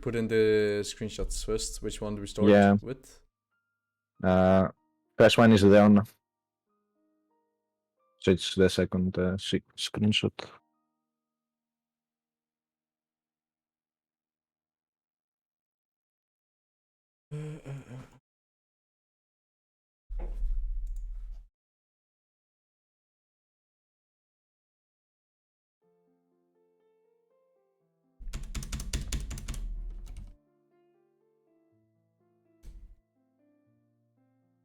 Put in the screenshots first. Which one do we start with? First one is the on. So it's the second screenshot.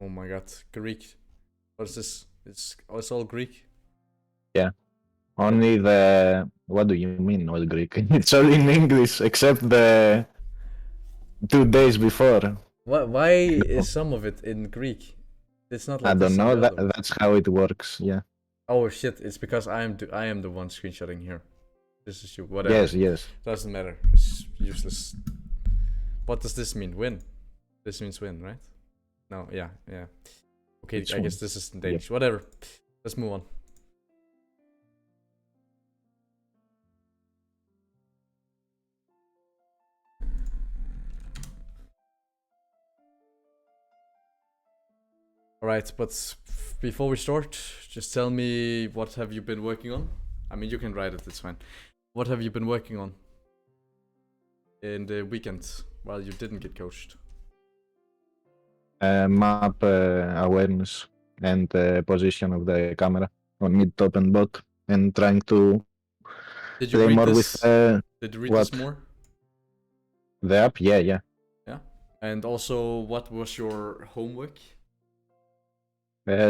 Oh my god, Greek. What is this? It's all Greek. Yeah. Only the... What do you mean, all Greek? It's all in English, except the 2 days before. Why is some of it in Greek? It's not like I don't know, that, that's how it works, yeah. Oh shit, it's because I am the one screenshotting here. This is you, whatever. Yes. Doesn't matter, it's useless. What does this mean? Win? This means win, right? No, yeah. Okay, I guess this is in Danish. Yeah. Whatever. Let's move on. Alright, but before we start, just tell me, what have you been working on? I mean, you can write it, it's fine. What have you been working on in the weekend while you didn't get coached? Map awareness and position of the camera on mid, top, and bot, and trying to play more with. Did you read this more? The app, yeah. Yeah. And also, what was your homework?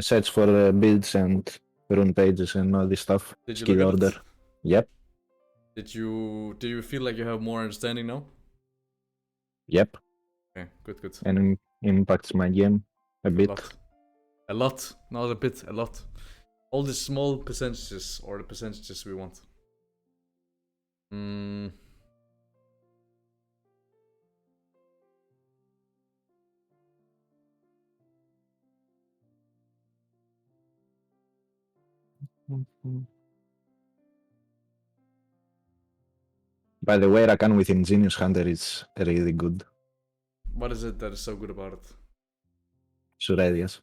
Search for builds and rune pages and all this stuff. Did you Skill look at order. it? Yep. Do you feel like you have more understanding now? Yep. Okay, good. And impacts my game a bit. A lot, not a bit, a lot. All the small percentages, or the percentages we want. By the way, Rakan with Ingenious Hunter is really good. What is it that is so good about it? Surelius.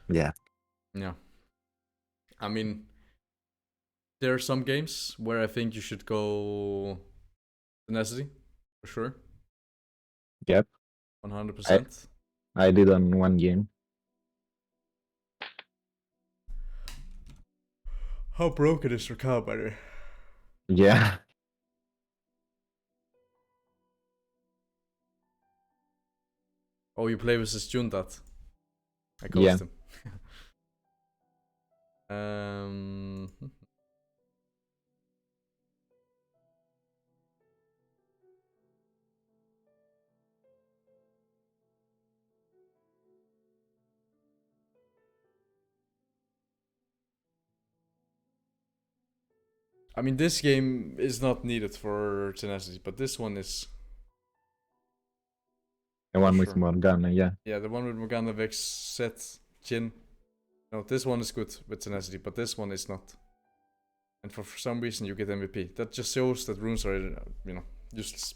Yeah. I mean, there are some games where I think you should go tenacity, for sure. Yep. 100%. I did on one game. How broken is your car, by the way? Yeah. Oh, you play with this Jundat. I coached him. I mean, this game is not needed for tenacity, but this one is. The one with Morgana, yeah. Yeah, the one with Morgana, Vex, Set, Jhin. No, this one is good with tenacity, but this one is not. And for some reason you get MVP. That just shows that runes are, useless.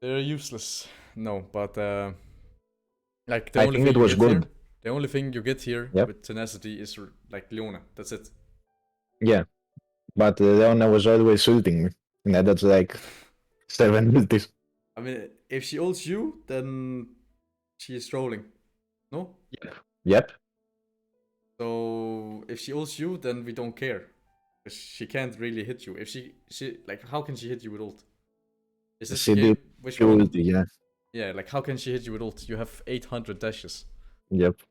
They're useless. No, but like the only thing you get here, the only thing you get here with tenacity is like Leona. That's it. Yeah, but Leona was always ulting me, and that's like 7 ultis. I mean, if she ults you, then she is trolling. No? Yep. So if she ults you, then we don't care. She can't really hit you. If she like, how can she hit you with ult? Is this the game? Which one? Yeah, like how can she hit you with ult? You have 800 dashes. Yep.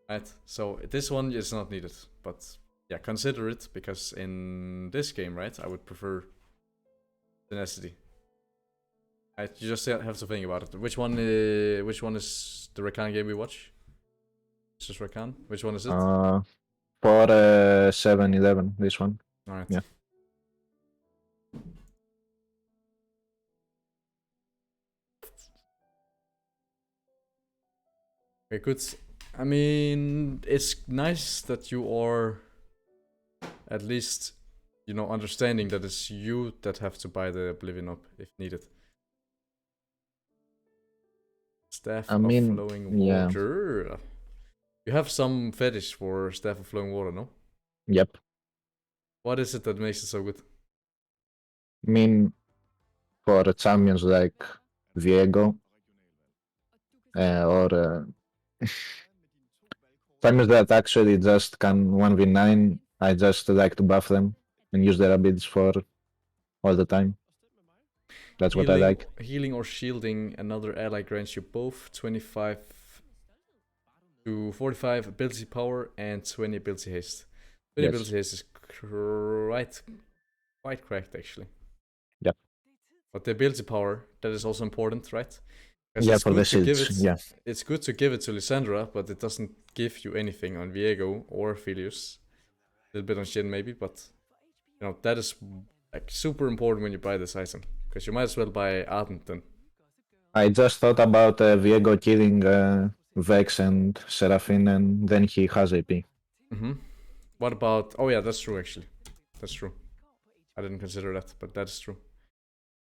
Right. So this one is not needed, but yeah, consider it, because in this game, right, I would prefer tenacity. Right, you just have to think about it. Which one is the Rakan game we watch? It's just Rakan. Which one is it? 4-7-11. This one. All right. Yeah. Okay, good. I mean, it's nice that you are at least understanding that it's you that have to buy the Oblivion up if needed. Staff I of mean, Flowing yeah, Water. You have some fetish for Staff of Flowing Water, no? yep. What is it that makes it so good? I mean, for champions like Viego or champions that actually just can 1v9, I just like to buff them and use their abilities for all the time. That's what I like. Healing or shielding another ally grants you both 25 to 45 ability power and 20 ability haste. 20 Yes. ability haste is quite cracked actually. Yep. But the ability power, that is also important, right? Yeah, it's for the good to give shields. it. Yeah. It's good to give it to Lysandra, but it doesn't give you anything on Viego or Philius. A little bit on Shin maybe, but that is like super important when you buy this item, because you might as well buy Ardent then. I just thought about Viego killing Vex and Seraphine, and then he has AP. What about? Oh yeah, that's true actually. That's true. I didn't consider that, but that's true.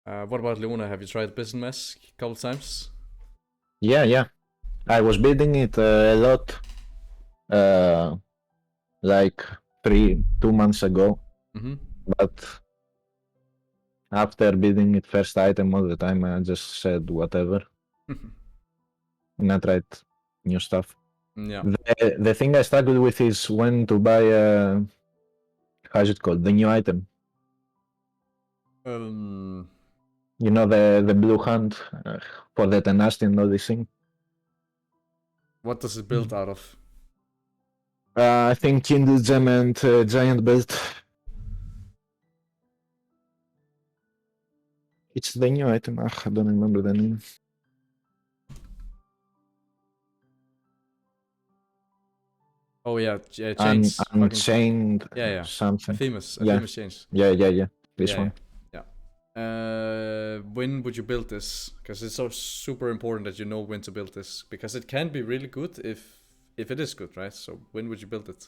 What about Leona? Have you tried Prison Mask a couple times? Yeah. I was building it a lot, like 2 months ago. But after building it first item all the time, I just said whatever. And I tried new stuff. Yeah. The thing I struggled with is when to buy how's it called? The new item. You know, the blue hand for the tenacity and all this thing. What does it build out of? I think Kindle Gem and Giant Belt. It's the new item. I don't remember the name. Oh yeah, chains. Unchained. Yeah. Something. Famous chains. Yeah. This one. Yeah. When would you build this? Because it's so super important that you know when to build this, because it can be really good if it is good, right? So when would you build it?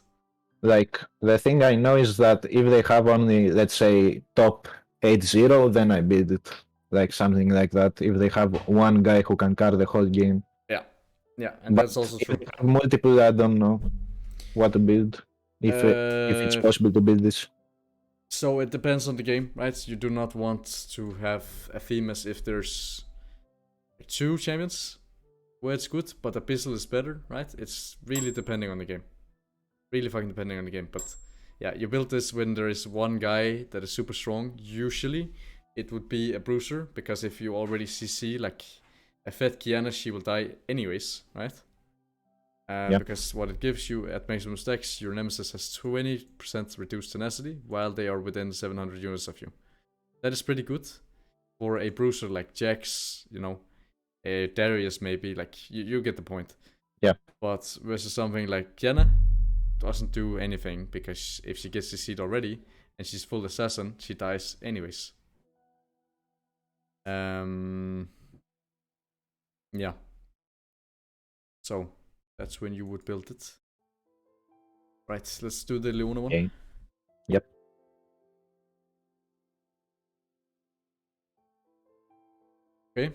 Like, the thing I know is that if they have only, let's say, top 8-0, then I build it. Like something like that. If they have one guy who can carry the whole game. Yeah, and but that's also true. If they have multiple, I don't know what to build. If it's possible to build this. So it depends on the game, right? You do not want to have a Themis if there's 2 champions where it's good, but Abyssal is better, right? It's really depending on the game. Really fucking depending on the game. But yeah, you build this when there is one guy that is super strong. Usually it would be a bruiser, because if you already CC like a fed Kiana, she will die anyways, right? Because what it gives you at maximum stacks, your nemesis has 20% reduced tenacity while they are within 700 units of you. That is pretty good for a bruiser like Jax, Darius maybe, like you get the point. Yeah. But versus something like Kiana, doesn't do anything, because if she gets CC'd already and she's full assassin, she dies anyways. Yeah. So that's when you would build it. Right, let's do the Leona one. Okay. Yep. Okay.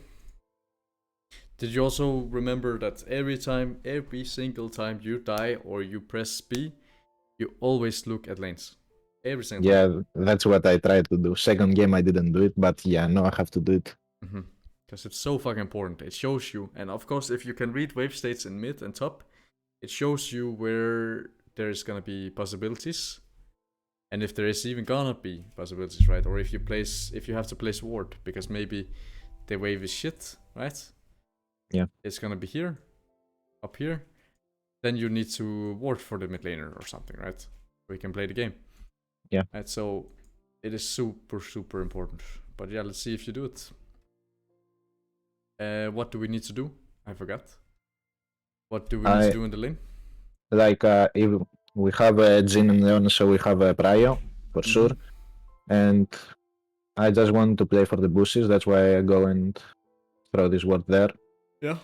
Did you also remember that every single time you die or you press B, you always look at lanes? Every single time. Yeah, that's what I tried to do. Second game I didn't do it, but yeah, no, I have to do it. Because it's so fucking important. It shows you, and of course if you can read wave states in mid and top, it shows you where there's gonna be possibilities, and if there is even gonna be possibilities, right? Or if you have to place ward, because maybe the wave is shit, right? Yeah. It's gonna be here, up here. Then you need to ward for the mid laner or something, right? So we can play the game. Yeah. Right, so it is super, super important. But yeah, let's see if you do it. What do we need to do? I forgot. What do we need to do in the lane? Like, if we have a Jhin and Leon, so we have a Prio, for sure. And I just want to play for the bushes, that's why I go and throw this ward there. Yeah,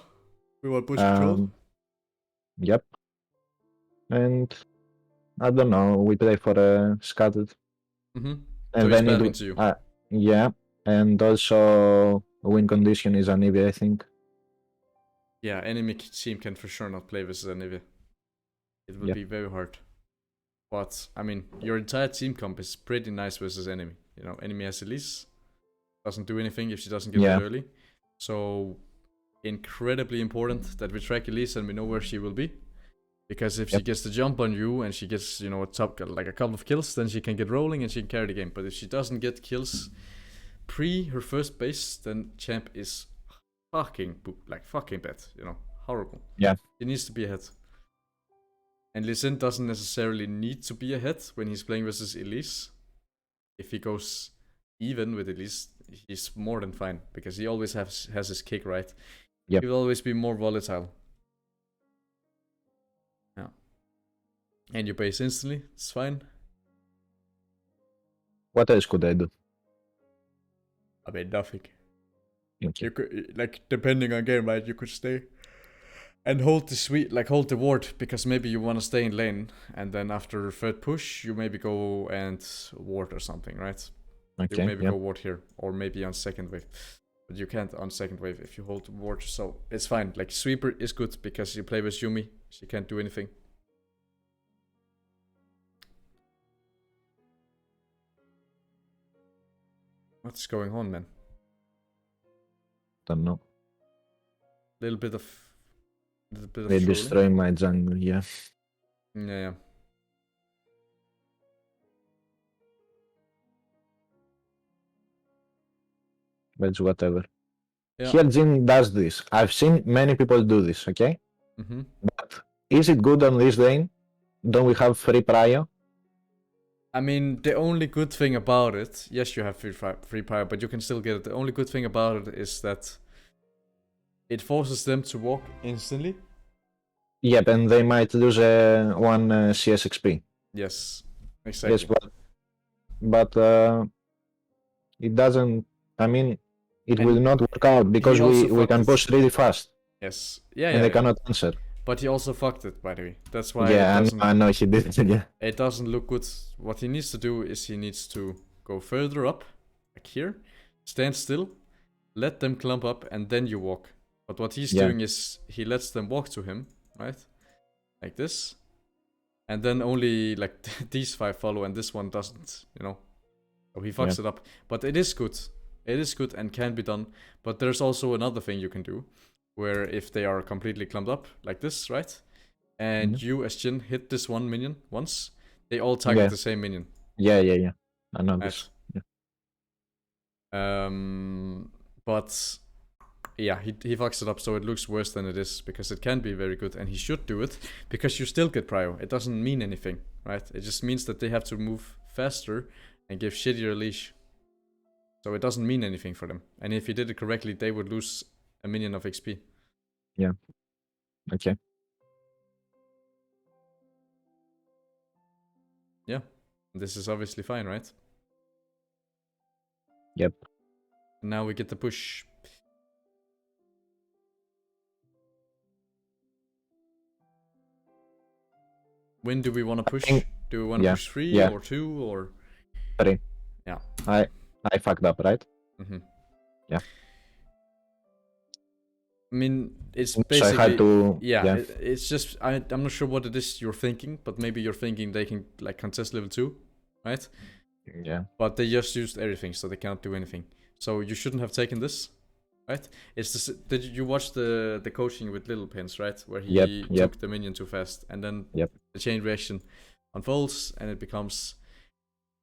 we want push control. Yep. And I don't know, we play for a scattered. Mm-hmm. And So he's then battling it, to you. yeah, and also win condition is Anivia, I think. Yeah, enemy team can for sure not play versus Anivia. It will be very hard. But I mean, your entire team comp is pretty nice versus enemy. You know, enemy has Elise, doesn't do anything if she doesn't get red early. So incredibly important that we track Elise and we know where she will be. Because if she gets the jump on you and she gets, you know, a couple of kills, then she can get rolling and she can carry the game. But if she doesn't get kills pre her first base, then champ is fucking bad, you know, horrible. Yeah. He needs to be ahead. And Lee Sin doesn't necessarily need to be ahead when he's playing versus Elise. If he goes even with Elise, he's more than fine because he always has his kick right. Yep. He will always be more volatile. Yeah. And you base instantly, it's fine. What else could I do? I mean, nothing. Okay. You could, like, depending on game, right? You could stay and hold the ward because maybe you want to stay in lane, and then after third push, you maybe go and ward or something, right? Okay. You maybe go ward here, or maybe on second wave. But you can't on second wave if you hold ward, so it's fine. Like, sweeper is good because you play with Yumi, she can't do anything. What's going on, man? Don't know. Little bit of They trolling. destroy my jungle, yeah. Yeah. But whatever. Yeah. Here Jin does this. I've seen many people do this, okay? Mm-hmm. But is it good on this lane? Don't we have free prio? I mean, the only good thing about it, yes, you have free prio, but you can still get it. The only good thing about it is that it forces them to walk instantly. Yep, and they might lose one CS XP. Yes, exactly. Yes, but it doesn't. I mean, it will not work out because we can push really fast. Yes, and they cannot answer. But he also fucked it, by the way. That's why. Yeah, I know he did. Yeah. It doesn't look good. What he needs to do is he needs to go further up, like here, stand still, let them clump up, and then you walk. But what he's doing is he lets them walk to him, right? Like this. And then only like these 5 follow and this one doesn't, you know. So he fucks it up. But it is good. It is good and can be done. But there's also another thing you can do. Where if they are completely clumped up, like this, right? And you as Jin hit this one minion once, they all target the same minion. Yeah. I know this. Yeah. But yeah, he fucks it up so it looks worse than it is because it can be very good and he should do it because you still get prio. It doesn't mean anything, right? It just means that they have to move faster and give shittier leash. So it doesn't mean anything for them. And if he did it correctly, they would lose a minion of XP. Yeah. Okay. Yeah. This is obviously fine, right? Yep. Now we get the push. When do we want to push? Do we want to push 3 or 2 or 3? Yeah. I fucked up, right? Mm-hmm. Yeah. I mean, it's basically. So I had to. Yeah. It's just I'm not sure what it is you're thinking, but maybe you're thinking they can like contest level 2, right? Yeah. But they just used everything, so they cannot do anything. So you shouldn't have taken this, right? It's this. Did you watch the coaching with Little Pins, right? Where he took the minion too fast, and then the chain reaction unfolds, and it becomes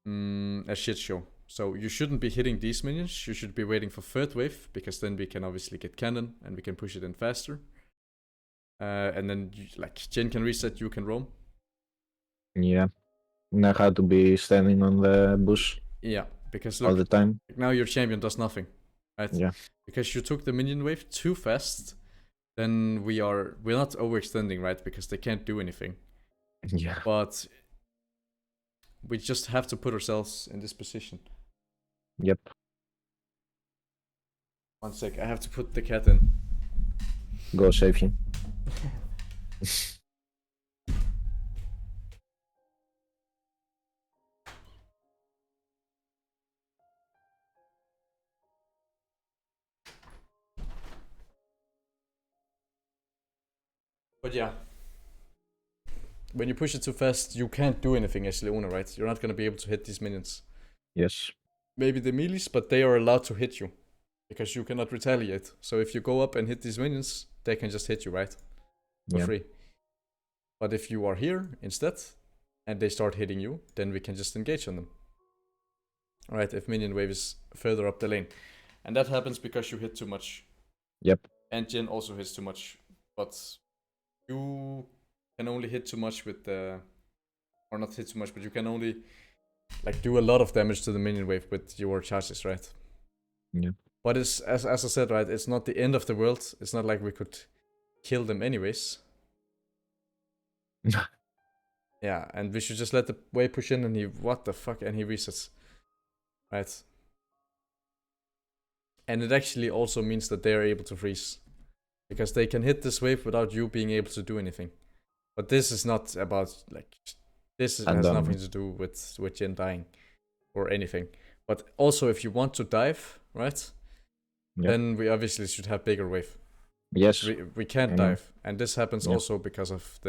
a shit show. So you shouldn't be hitting these minions. You should be waiting for third wave because then we can obviously get cannon and we can push it in faster. And then Jin can reset, you can roam. Yeah. And I had to be standing on the bush. Yeah, because look, all the time. Now your champion does nothing, right? Yeah. Because you took the minion wave too fast, then we're not overextending, right? Because they can't do anything. Yeah. But we just have to put ourselves in this position. Yep. 1 sec, I have to put the cat in. Go save him. But yeah. When you push it too fast, you can't do anything as Leona, right? You're not gonna be able to hit these minions. Yes. Maybe the melees, but they are allowed to hit you. Because you cannot retaliate. So if you go up and hit these minions, they can just hit you, right? For Yeah. free. But if you are here instead, and they start hitting you, then we can just engage on them. Alright, if minion wave is further up the lane. And that happens because you hit too much. Yep. And Jin also hits too much. But you can only hit too much with the... Or not hit too much, but you can only like do a lot of damage to the minion wave with your charges, right? Yeah. But it's as I said, right, it's not the end of the world. It's not like we could kill them anyways. Yeah, and we should just let the wave push in and he... What the fuck? And he resets. Right. And it actually also means that they're able to freeze. Because they can hit this wave without you being able to do anything. But this is not about, like... This has nothing to do with Jin dying. Or anything. But also, if you want to dive, right? Yep. Then we obviously should have bigger wave. Yes. We can't dive. And this happens also because of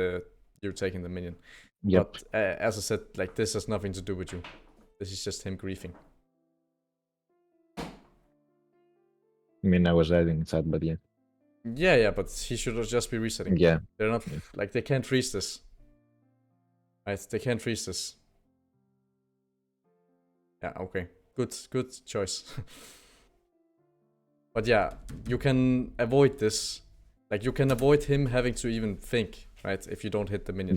you taking the minion. Yep. But as I said, like, this has nothing to do with you. This is just him griefing. I mean, I was adding that, but yeah. Yeah, but he should just be resetting. Yeah. They're not, like, they can't freeze this. Right, they can't freeze this. Yeah, okay. Good choice. But yeah, you can avoid this. Like, you can avoid him having to even think, right? If you don't hit the minion.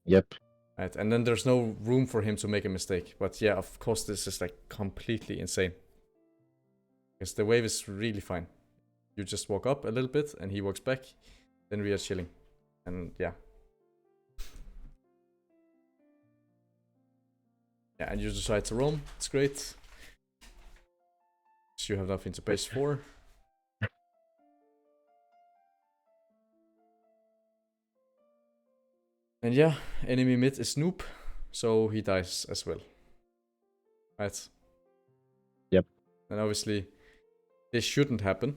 Yep. Right, and then there's no room for him to make a mistake. But yeah, of course, this is like completely insane. Because the wave is really fine. You just walk up a little bit and he walks back. Then we are chilling. And yeah. Yeah, and you decide to roam. It's great. So you have nothing to base for. And yeah, enemy mid is Snoop, so he dies as well. Right? Yep. And obviously, this shouldn't happen,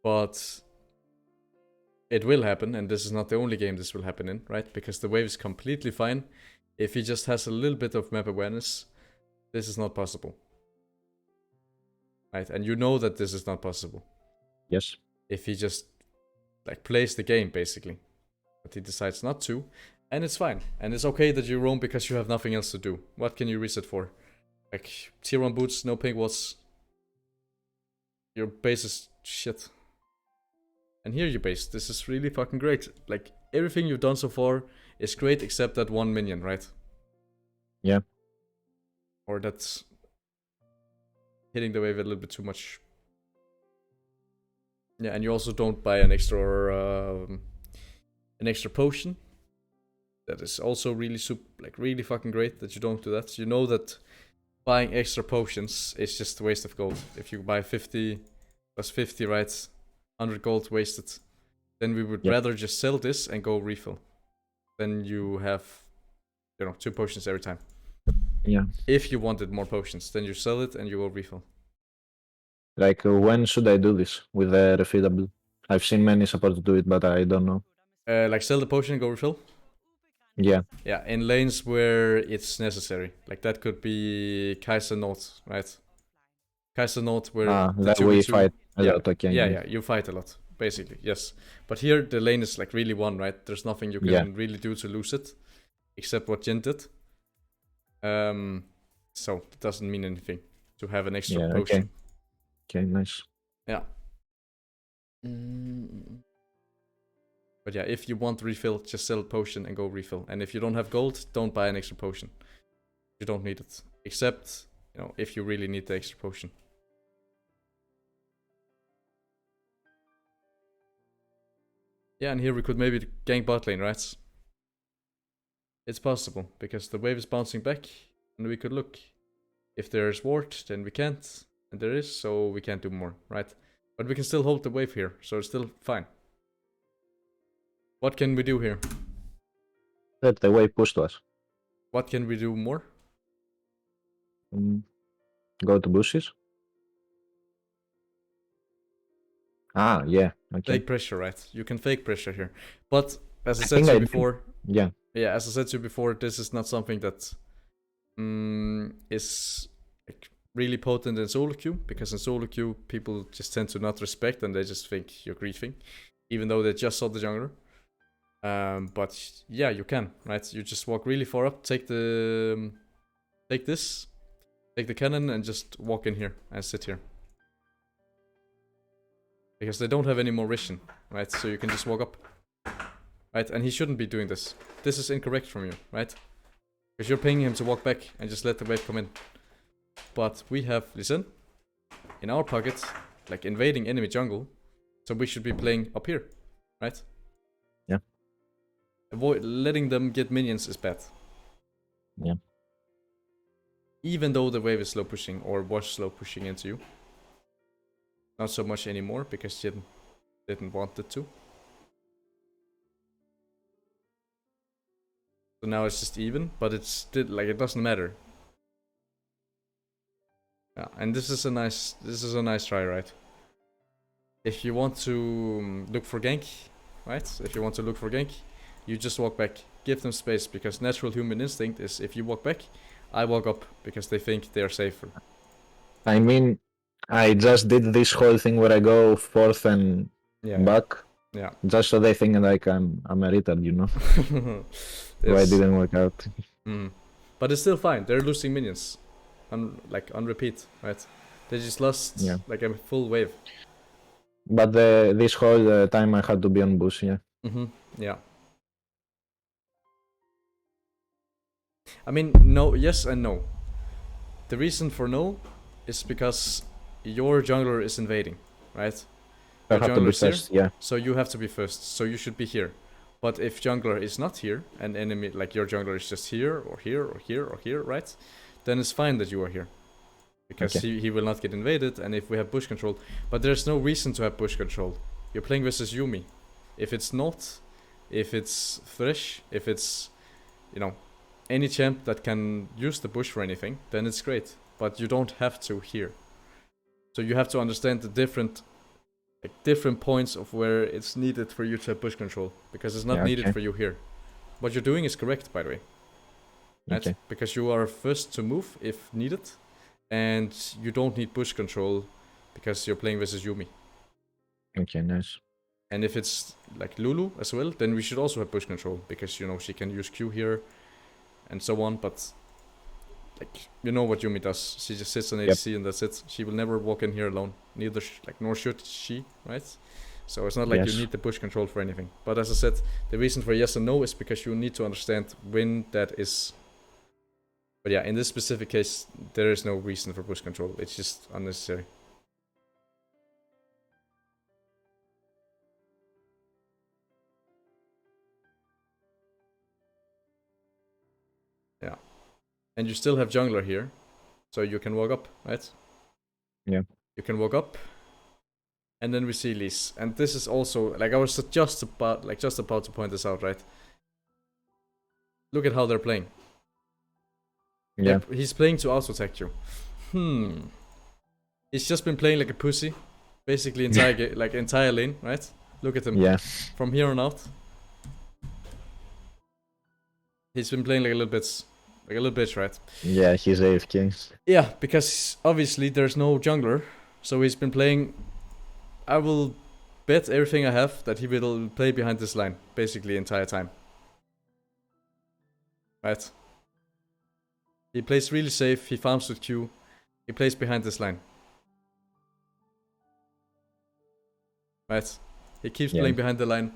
but it will happen, and this is not the only game this will happen in, right? Because the wave is completely fine. If he just has a little bit of map awareness, this is not possible. Right? And you know that this is not possible. Yes. If he just, like, plays the game, basically. But he decides not to. And it's fine. And it's okay that you roam because you have nothing else to do. What can you reset for? Like, tier 1 boots, no pink wards. Your base is shit. And here you base. This is really fucking great. Like, everything you've done so far is great except that one minion, right? Yeah. Or that's hitting the wave a little bit too much. Yeah, and you also don't buy an extra potion. That is also really really fucking great that you don't do that. You know that buying extra potions is just a waste of gold. If you buy 50 plus 50, right? 100 gold wasted. Then we would rather just sell this and go refill. Then you have, 2 potions every time. Yeah. If you wanted more potions, then you sell it and you go refill. Like, when should I do this with the refillable? I've seen many supports do it, but I don't know. Like, sell the potion and go refill? Yeah. Yeah, in lanes where it's necessary. Like, that could be Kaiser North, right? Kaiser North where that we fight a lot, okay. Yeah, you fight a lot, basically, yes. But here, the lane is, like, really won, right? There's nothing you can really do to lose it. Except what Jin did. So, it doesn't mean anything to have an extra potion. Okay, nice. Yeah. But yeah, if you want refill, just sell a potion and go refill. And if you don't have gold, don't buy an extra potion. You don't need it. Except, if you really need the extra potion. Yeah, and here we could maybe gank bot lane, right? It's possible, because the wave is bouncing back, and we could look. If there's ward, then we can't, and there is, so we can't do more, right? But we can still hold the wave here, so it's still fine. What can we do here? Let the wave push to us. What can we do more? Go to bushes. Yeah. Okay. Fake pressure, right? You can fake pressure here. But as I I said think to you I before, yeah. as I said to you before, this is not something that is like really potent in solo queue, because in solo queue people just tend to not respect and they just think you're griefing, even though they just saw the jungler. But yeah, you can, right? You just walk really far up, take the take the cannon and just walk in here and sit here. Because they don't have any more vision, right? So you can just walk up. Right? And he shouldn't be doing this. This is incorrect from you, right? Because you're paying him to walk back and just let the wave come in. But we have, listen, in our pocket, like invading enemy jungle. So we should be playing up here, right? Yeah. Letting them get minions is bad. Yeah. Even though the wave is slow pushing, or was slow pushing into you. Not so much anymore, because Jin didn't want it to. So now it's just even, but it's still, like, it doesn't matter. Yeah, and this is a nice try, right? If you want to look for gank, right? If you want to look for gank, you just walk back. Give them space, because natural human instinct is if you walk back, I walk up, because they think they are safer. I mean, I just did this whole thing where I go forth and back. Yeah. Just so they think like I'm a retard, you know? Why it didn't work out. But it's still fine. They're losing minions. On repeat, right? They just lost like a full wave. But this whole time I had to be on bush, yeah. Yeah. I mean, no, yes and no. The reason for no is because your jungler is invading, right? I have to be first, yeah. So you have to be first, so you should be here. But if jungler is not here, and enemy, like your jungler is just here, or here, or here, or here, right? Then it's fine that you are here. Because he will not get invaded, and if we have bush control. But there's no reason to have bush control. You're playing versus Yumi. If it's not, if it's Thresh, if it's, you know, any champ that can use the bush for anything, then it's great. But you don't have to here. So you have to understand the different points of where it's needed for you to have bush control, because it's not needed for you here. What you're doing is correct, by the way. Right? Because you are first to move if needed, and you don't need bush control because you're playing versus Yumi. Okay, nice. And if it's like Lulu as well, then we should also have bush control, because you know she can use Q here and so on. But like, you know what Yumi does? She just sits on ADC and that's it. She will never walk in here alone. Neither nor should she, right? So it's not like you need the push control for anything. But as I said, the reason for yes and no is because you need to understand when that is. But yeah, in this specific case, there is no reason for push control. It's just unnecessary. Yeah. And you still have jungler here, so you can walk up, right? Yeah. You can walk up, and then we see Lise. And this is also, like, I was just about to point this out, right? Look at how they're playing. Yeah. He's playing to auto-attack you. He's just been playing like a pussy, basically entire lane, right? Look at him. Yeah. From here on out, he's been playing like a little bitch, right? Yeah, he's AFK. Yeah, because obviously there's no jungler, so he's been playing. I will bet everything I have that he will play behind this line basically the entire time. Right? He plays really safe, he farms with Q, he plays behind this line. Right? He keeps playing behind the line,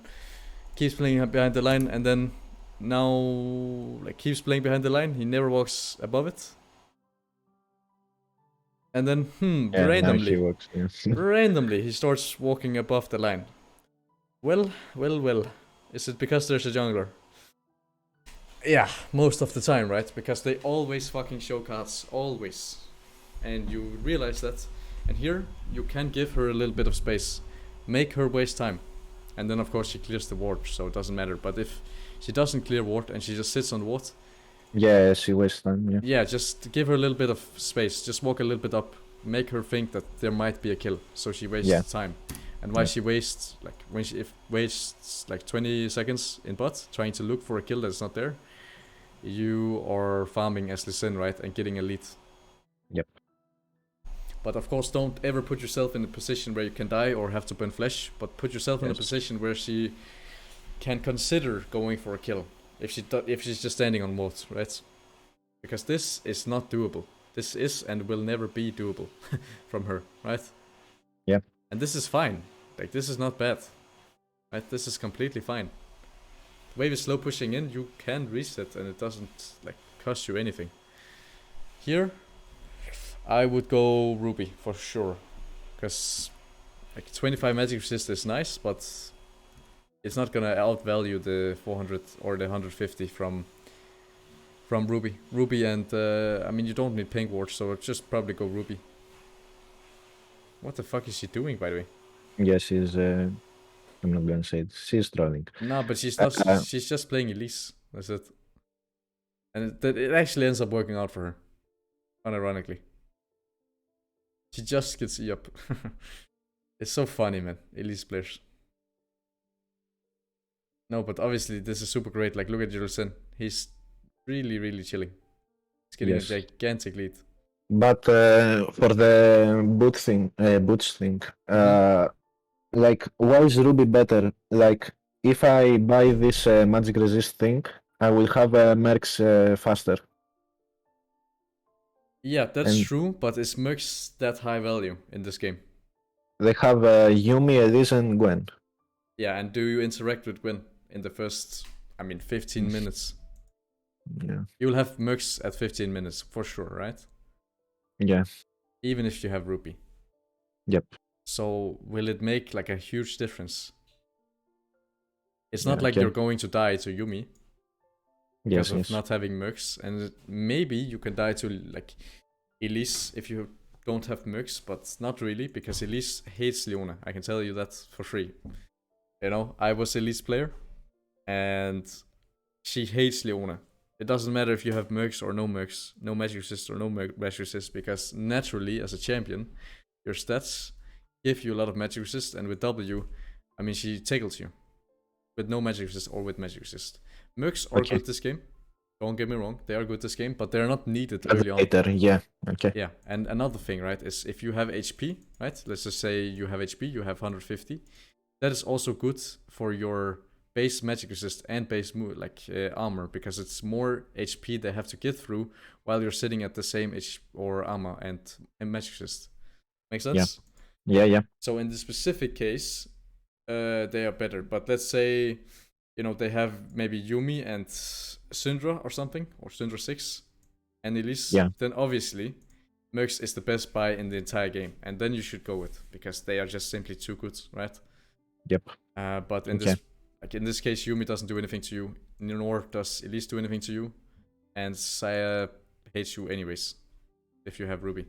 and then now, like, keeps playing behind the line, he never walks above it. And then, randomly, he starts walking above the line. Well, is it because there's a jungler? Yeah, most of the time, right? Because they always fucking show cards, always. And you realize that. And here, you can give her a little bit of space. Make her waste time. And then, of course, she clears the ward, so it doesn't matter. But if she doesn't clear ward and she just sits on ward... Yeah, she wastes time, Yeah, just give her a little bit of space. Just walk a little bit up. Make her think that there might be a kill, so she wastes time. and why Yeah. she wastes like 20 seconds in like 20 seconds in bot trying to look for a kill that's not there. You are farming as Lee Sin, right, and getting a lead. Yep. But of course, don't ever put yourself in a position where you can die or have to burn flesh. But put yourself in a position where she can consider going for a kill if she's just standing on ward, right? Because this is not doable. This is and will never be doable from her, right? Yeah. And this is fine. Like, this is not bad, right? This is completely fine. The wave is slow pushing in. You can reset, and it doesn't like cost you anything. Here, I would go Ruby for sure, because like 25 magic resist is nice, but it's not gonna outvalue the 400 or the 150 from Ruby. Ruby and I mean, you don't need pink ward, so just probably go Ruby. What the fuck is she doing, by the way? Yeah, she's. I'm not gonna say it. She's trolling. No, but she's not. She's just playing Elise. That's it. And it actually ends up working out for her, unironically. She just gets E up. It's so funny, man. Elise players. No, but obviously this is super great. Like, look at Jurelson. He's really, really chilling. He's getting a gigantic lead. But for the boots thing, like, why is Ruby better? Like, if I buy this magic resist thing, I will have mercs faster. Yeah, that's true, but is mercs that high value in this game? They have Yuumi, Elise, and Gwen. Yeah, and do you interact with Gwen in the first, 15 minutes? Yeah. You'll have mercs at 15 minutes, for sure, right? Yeah. Even if you have Ruby. Yep. So, will it make like a huge difference? It's not like you're going to die to Yuumi because of not having mercs, and maybe you can die to like Elise if you don't have mercs, but not really, because Elise hates Leona. I can tell you that for free. You know, I was Elise player, and she hates Leona. It doesn't matter if you have mercs or no mercs, no magic resist or no magic resist, because naturally, as a champion, your stats give you a lot of magic resist, and with W, she tickles you. With no magic resist or with magic resist. Mercs are good this game. Don't get me wrong, they are good this game, but they're not needed early on. Yeah, okay. Yeah, and another thing, right, is if you have HP, right? Let's just say you have HP, you have 150. That is also good for your base magic resist and base armor, because it's more HP they have to get through while you're sitting at the same HP or armor and magic resist. Make sense? Yeah. So in this specific case, they are better. But let's say, they have maybe Yuumi and Syndra or something, or Syndra 6 and Elise. Yeah. Then obviously, mercs is the best buy in the entire game, and then you should go with, because they are just simply too good, right? Yep. But in this case, Yuumi doesn't do anything to you, nor does Elise do anything to you, and Saya hates you anyways if you have Ruby.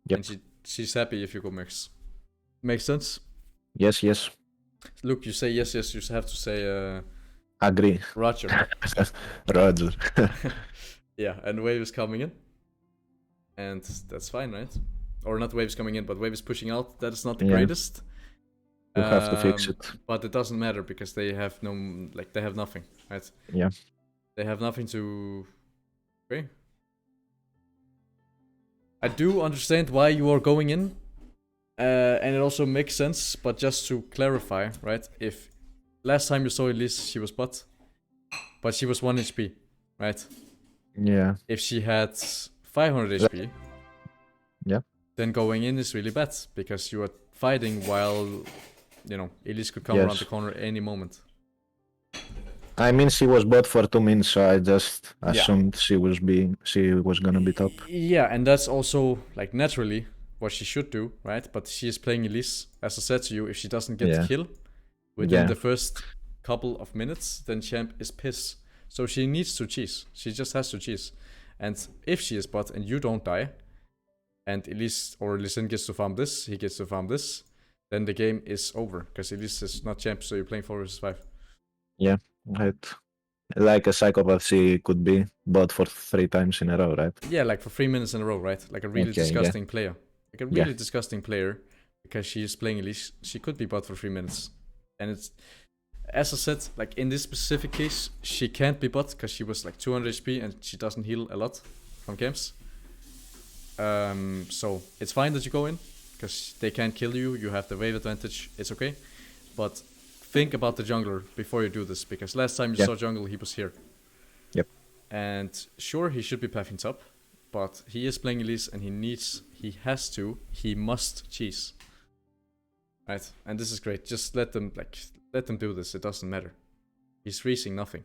Yep. And she's happy if you go mercs. Makes sense? Yes. Look, you say yes, you have to say agree. Roger. Roger. Yeah, and wave is coming in. And that's fine, right? Or not wave is coming in, but wave is pushing out. That is not the greatest. You have to fix it. But it doesn't matter, because they have they have nothing, right? Yeah. They have nothing to... Okay. I do understand why you are going in. And it also makes sense, but just to clarify, right? If last time you saw Elise, she was bot, but she was 1 HP, right? Yeah. If she had 500 HP, then going in is really bad, because you are fighting while, Elise could come around the corner any moment. She was bot for 2 minutes, so I just assumed she was gonna be top. Yeah, and that's also like naturally what she should do, right? But she is playing Elise. As I said to you, if she doesn't get the kill within the first couple of minutes, then champ is pissed. So she needs to cheese. She just has to cheese. And if she is bot and you don't die, and Elise or Lee Sin gets to farm this, he gets to farm this, then the game is over, because Elise is not champ, so you're playing 4 vs 5. Yeah, right. Like a psychopath, she could be bot for 3 times in a row, right? Yeah, like for 3 minutes in a row, right? Like a really disgusting player. Like a really disgusting player because she is playing Elise. She could be bot for 3 minutes. And it's, as I said, like in this specific case, she can't be bot because she was like 200 HP and she doesn't heal a lot from camps. So it's fine that you go in because they can't kill you. You have the wave advantage. It's okay. But think about the jungler before you do this, because last time you saw jungle, he was here. Yep. And sure, he should be pathing top, but he is playing Elise and he must cheese. Right? And this is great. Just let them do this. It doesn't matter. He's freezing nothing.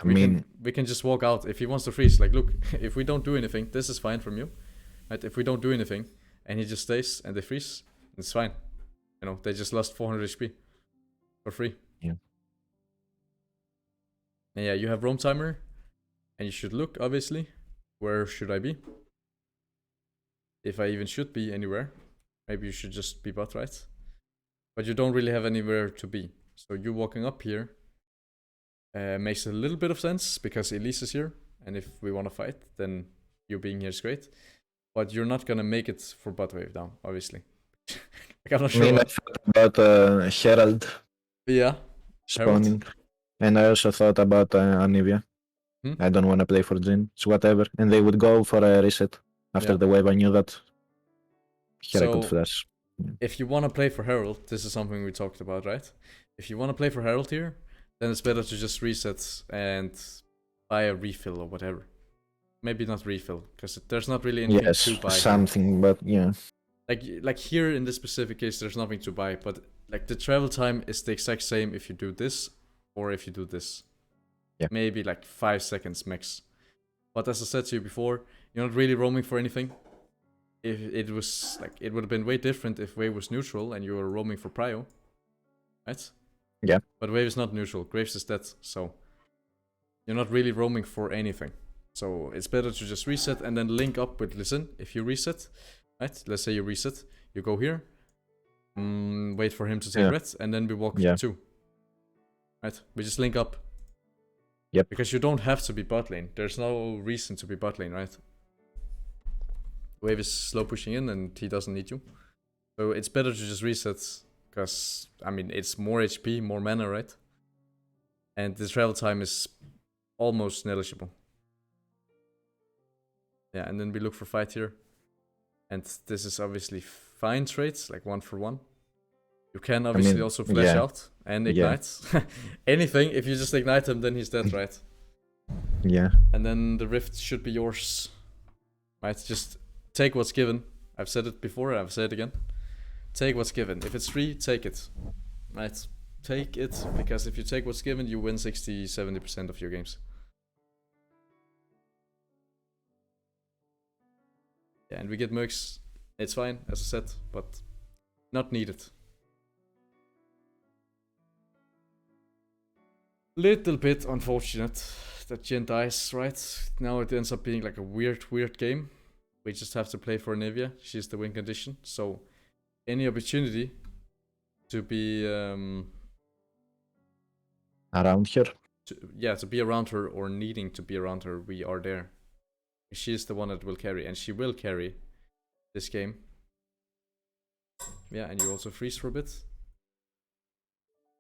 We can just walk out if he wants to freeze. Like, look, if we don't do anything, this is fine from you. Right? If we don't do anything and he just stays and they freeze, it's fine. You know, they just lost 400 HP for free. Yeah. And yeah, you have roam timer, and you should look, obviously. Where should I be? If I even should be anywhere. Maybe you should just be bot, right? But you don't really have anywhere to be. So you walking up here makes a little bit of sense, because Elise is here. And if we want to fight, then you being here is great. But you're not going to make it for bot wave down, obviously. Like, I'm not sure. I thought about Herald spawning. And I also thought about Anivia. I don't want to play for Jhin. It's whatever. And they would go for a reset after the wave. I knew that. Here I could flash. If you want to play for Herald, this is something we talked about, right? If you want to play for Herald here, then it's better to just reset and buy a refill or whatever. Maybe not refill, because there's not really anything to buy. Something, but yeah. Like here in this specific case, there's nothing to buy, but like the travel time is the exact same if you do this or if you do this. Yeah. Maybe like 5 seconds max. But as I said to you before, you're not really roaming for anything. If it was like, it would have been way different if wave was neutral and you were roaming for prio, right? Yeah. But wave is not neutral. Graves is dead, so you're not really roaming for anything. So it's better to just reset and then link up with Listen. If you reset, right? Let's say you reset, you go here, wait for him to take red, and then we walk 2. Right? We just link up. Yep. Because you don't have to be bot lane. There's no reason to be bot lane, right? Wave is slow pushing in and he doesn't need you. So it's better to just reset, because, I mean, it's more HP, more mana, right? And the travel time is almost negligible. Yeah, and then we look for fight here. And this is obviously fine trades, like 1 for 1. You can obviously also flash out and ignite. Anything, if you just ignite him, then he's dead, right? Yeah. And then the rift should be yours. Right, just take what's given. I've said it before, I've said it again. Take what's given. If it's free, take it. Right? Take it, because if you take what's given, you win 60-70% of your games. Yeah, and we get mercs. It's fine, as I said, but not needed. Little bit unfortunate that Jhin dies, right? Now it ends up being like a weird game. We just have to play for Anivia. She's the win condition. So any opportunity to be around her? To be around her or needing to be around her, we are there. She's the one that will carry, and she will carry this game. Yeah, and you also freeze for a bit,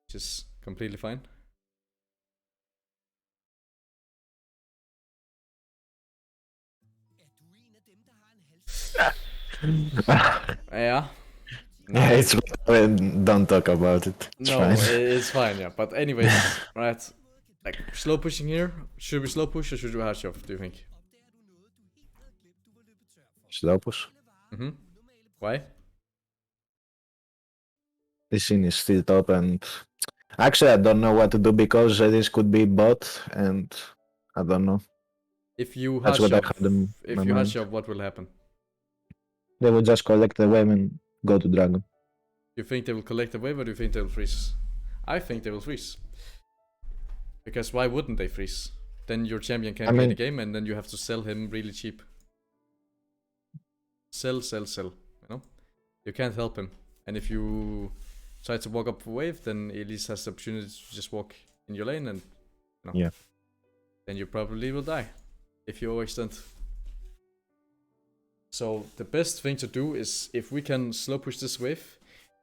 which is completely fine. Yeah. No. Yeah, it's don't talk about it. It's fine. It's fine, yeah. But anyways, right. Like, slow pushing here. Should we slow push or should we hard off, do you think? Slow push. Why? This scene is still top, and actually I don't know what to do, because this could be bot, and I don't know. If you That's what I had in if my you mind. hush up, what will happen? They will just collect the wave and go to dragon. You think they will collect the wave, or do you think they will freeze? I think they will freeze. Because why wouldn't they freeze? Then your champion can't play the game, and then you have to sell him really cheap. Sell. You know? You can't help him. And if you try to walk up a wave, then Elise has the opportunity to just walk in your lane, and then you probably will die if you overextend. So the best thing to do is, if we can slow push this wave,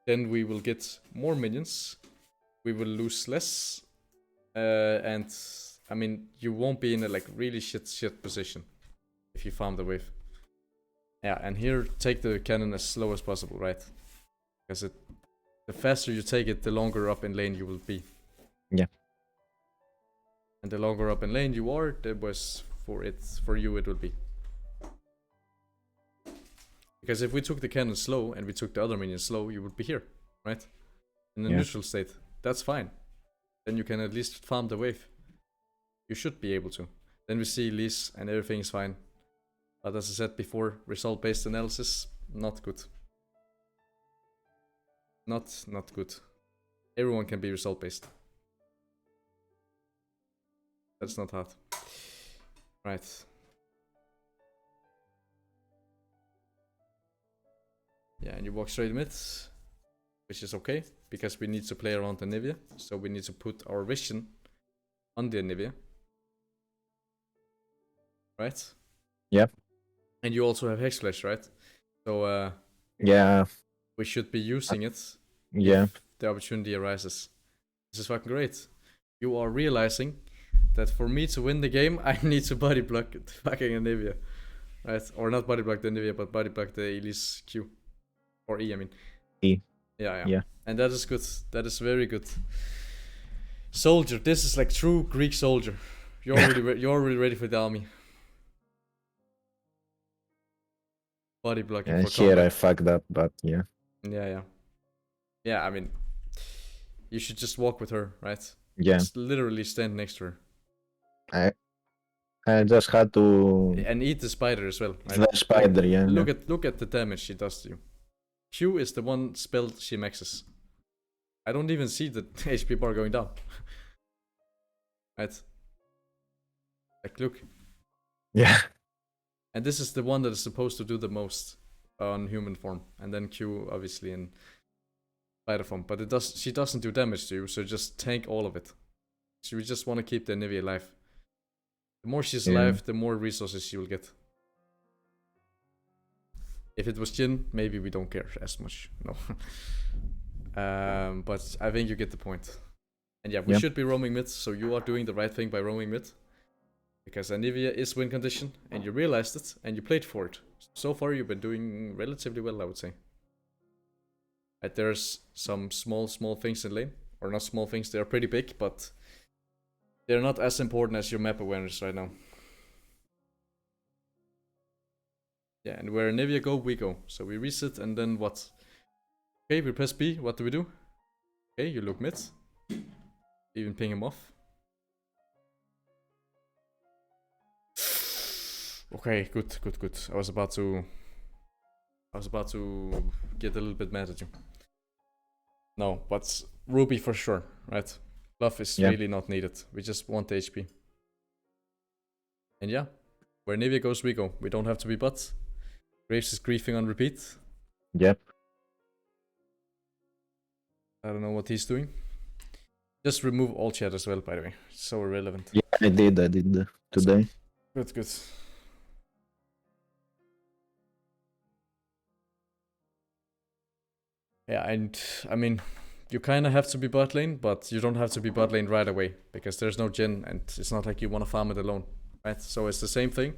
then we will get more minions. We will lose less. And I mean, you won't be in a like really shit position if you farm the wave. Yeah, and here take the cannon as slow as possible, right? Because the faster you take it, the longer up in lane you will be. Yeah. And the longer up in lane you are, the worse for you it will be. Because if we took the cannon slow and we took the other minions slow, you would be here, right? In the neutral state. That's fine. Then you can at least farm the wave. You should be able to. Then we see Lease and everything is fine. But as I said before, result-based analysis, not good. Not good. Everyone can be result-based. That's not hard. Right. Yeah, and you walk straight mid, which is okay, because we need to play around the Nivea. So we need to put our vision on the Nivea. Right? Yep. And you also have Hex Flash, right? So yeah, we should be using it if the opportunity arises. This is fucking great. You are realizing that for me to win the game, I need to body block the fucking Nivea. Right? Or not body block the Nivea, but body block the Elise Q. Or E, I mean. E. Yeah. And that is good. That is very good. Soldier. This is like true Greek soldier. You're already ready for the army. Body blocking and for here combat. I fucked up, but yeah. Yeah, I mean, you should just walk with her, right? Yeah. Just literally stand next to her. I just had to... And eat the spider as well, right? The spider, yeah. Look at the damage she does to you. Q is the one spell she maxes. I don't even see the HP bar going down. Right? Like, look. Yeah. And this is the one that is supposed to do the most on human form. And then Q, obviously, in spider form. But she doesn't do damage to you, so just tank all of it. So we just want to keep the Nivea alive. The more she's alive, the more resources she will get. If it was Jhin, maybe we don't care as much. No. But I think you get the point. And yeah, we should be roaming mid, so you are doing the right thing by roaming mid. Because Anivia is win condition, and you realized it, and you played for it. So far, you've been doing relatively well, I would say. Right, there's some small things in lane. Or not small things, they're pretty big, but they're not as important as your map awareness right now. Yeah, and where Anivia go, we go. So we reset, and then what? Okay, we press B, what do we do? Okay, you look mid. Even ping him off. Okay, good. I was about to get a little bit mad at you. No, but Ruby for sure, right? Fluff is really not needed. We just want the HP. And yeah, where Nivea goes, we go. We don't have to be bots. Graves is griefing on repeat. Yep. I don't know what he's doing. Just remove all chat as well, by the way. It's so irrelevant. Yeah, I did today. Good. Yeah, and I mean, you kind of have to be bot lane, but you don't have to be bot lane right away, because there's no Jhin, and it's not like you want to farm it alone, right? So it's the same thing.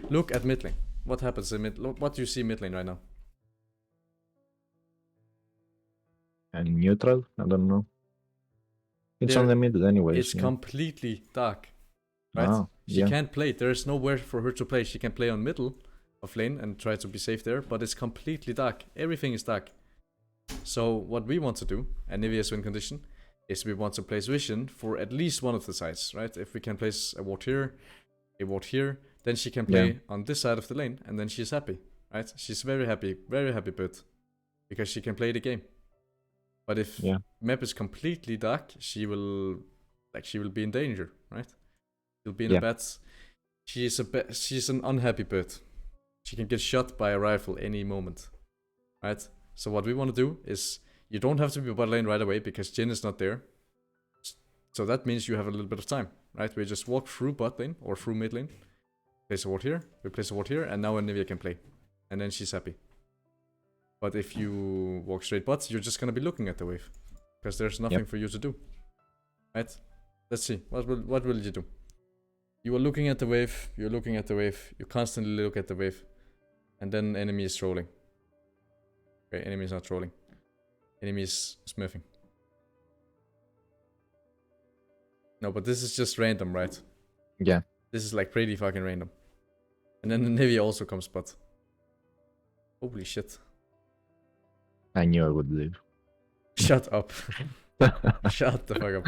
Look at mid lane. What happens in mid? What do you see mid lane right now? And neutral? I don't know. It's on the mid anyways. It's completely dark, right? Oh, she can't play. There is nowhere for her to play. She can play on middle of lane and try to be safe there, but it's completely dark. Everything is dark. So what we want to do, and Nivea's win condition, is we want to place vision for at least one of the sides, right? If we can place a ward here, a ward here, then she can play on this side of the lane, and then she's happy, right? She's very happy bird, because she can play the game. But if map is completely dark, she will be in danger, right? She'll be in a bad. She's an unhappy bird. She can get shot by a rifle any moment, right? So what we want to do is, you don't have to be bot lane right away because Jhin is not there. So that means you have a little bit of time, right? We just walk through bot lane or through mid lane, place a ward here, we place a ward here, and now Anivia can play. and then she's happy. But if you walk straight bot, you're just gonna be looking at the wave, because there's nothing for you to do. Right? Let's see. What will you do? You are looking at the wave. You're looking at the wave. You constantly look at the wave, and then enemy is trolling. Okay, enemy is not trolling. Enemy is smurfing. No, but this is just random, right? Yeah. This is like pretty fucking random. And then the Navy also comes, but holy shit! I knew I would live. Shut up! Shut the fuck up!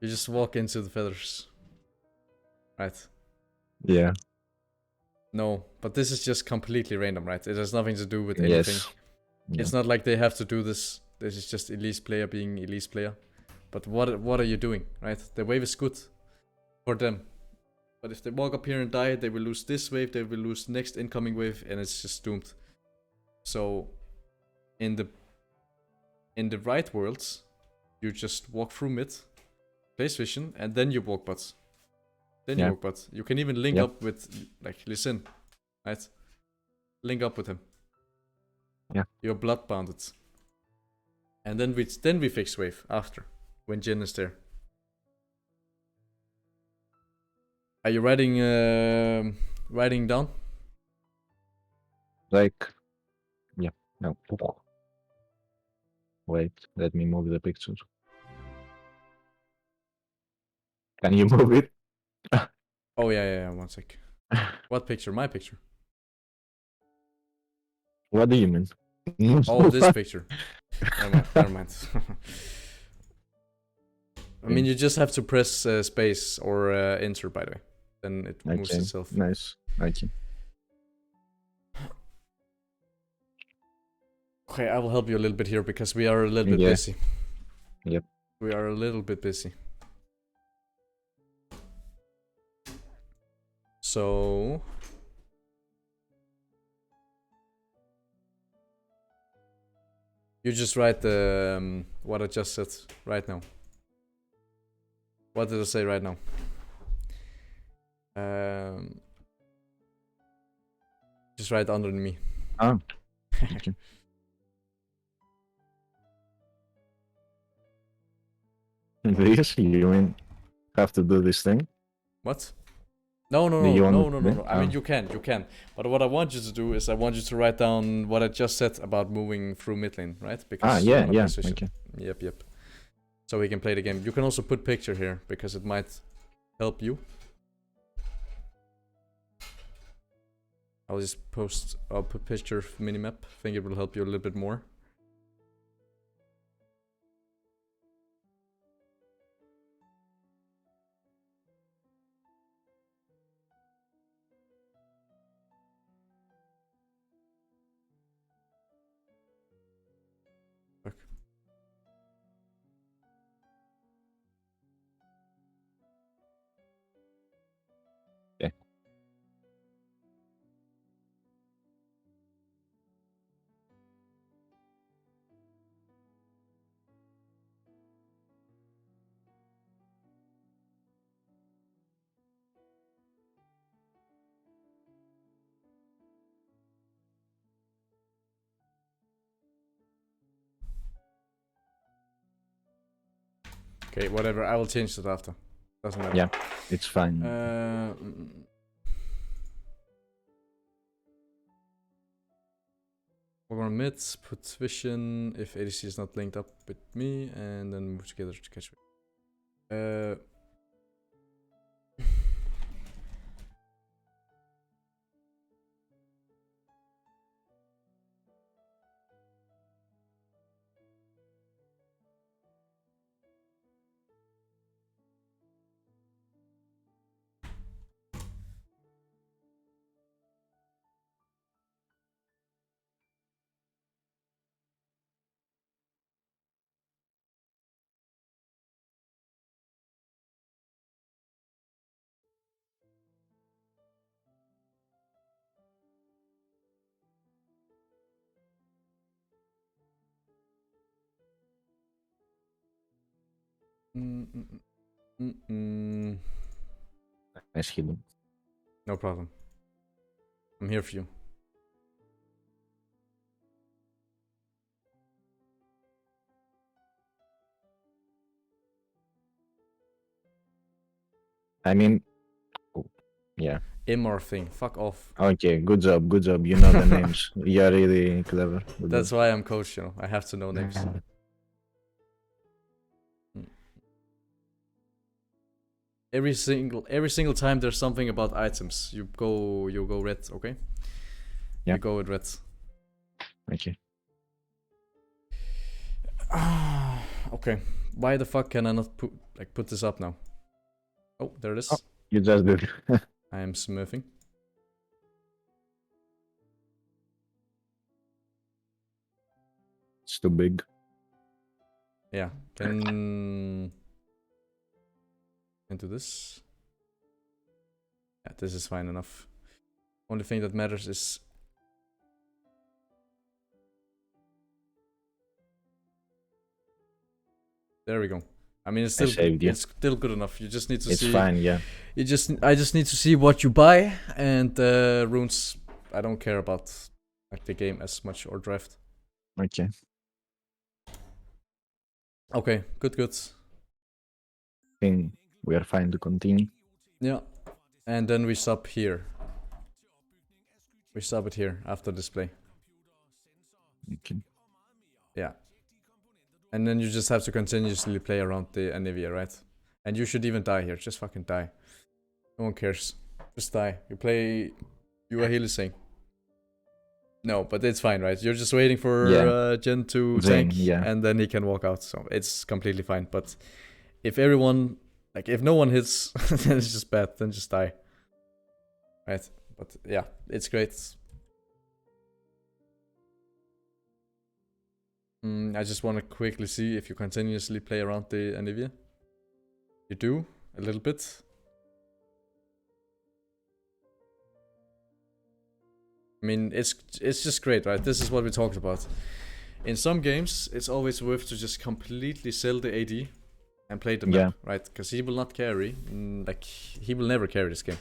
You just walk into the feathers, right? Yeah. No, but this is just completely random, right? It has nothing to do with anything. Yes. Yeah. It's not like they have to do this. This is just Elise player being Elise player. But what are you doing, right? The wave is good for them. But if they walk up here and die, they will lose this wave, they will lose next incoming wave, and it's just doomed. So, in the right worlds, you just walk through mid, place vision, and then you walk bots. Then you walk bots. You can even link up with, like, listen, right? Link up with him. Yeah. You're blood bounded. And then we fix wave after, when Jin is there. Are you writing down? Like, yeah, no. Wait, let me move the picture. Can you move it? Oh yeah, 1 sec. What picture? My picture. What do you mean? Oh, this picture. Never mind. I mean, you just have to press space or enter, by the way. Then it moves itself. Nice. Okay. Okay, I will help you a little bit here because we are a little bit busy. Yep. We are a little bit busy. So... You just write the what I just said right now. What did I say right now? Just write under me. Oh. Okay. This, you mean have to do this thing? What? No. I mean, you can. But what I want you to do is I want you to write down what I just said about moving through mid lane, right? Because yeah. Okay. Yep. So we can play the game. You can also put picture here because it might help you. I'll put picture minimap. I think it will help you a little bit more. Okay, whatever. I will change that after. Doesn't matter. Yeah, it's fine. We're gonna mid, put vision if ADC is not linked up with me, and then move together to catch me. Nice Hidon. No problem. I'm here for you. I mean, oh, yeah. MR thing. Fuck off. Okay, good job, good job. You know the names. You're really clever. Good That's job. why I'm coach, you know. I have to know names. Every single time there's something about items, you go red, okay? Yeah. You go with red. Okay. Okay. Why the fuck can I not put this up now? Oh, there it is. Oh. You just did. I am smurfing. It's too big. Yeah. Can do this. Yeah, this is fine enough. Only thing that matters is there we go. I mean, it's still good enough. You just need to see. It's fine, yeah. I just need to see what you buy, and runes. I don't care about like the game as much or draft. Okay. Okay, good. I think we are fine to continue. Yeah, and then we stop here. We stop it here after display. Okay. Yeah. And then you just have to continuously play around the Anivia, right? And you should even die here. Just fucking die. No one cares. Just die. You are healing saying. No, but it's fine, right? You're just waiting for Jen to tank, and then he can walk out. So it's completely fine. But if everyone, like, if no one hits, then it's just bad. Then just die. Right? But yeah, it's great. I just want to quickly see if you continuously play around the Anivia. You do, a little bit. I mean, it's just great, right? This is what we talked about. In some games, it's always worth to just completely sell the AD and play the map, right? Because he will not carry, like, he will never carry this game.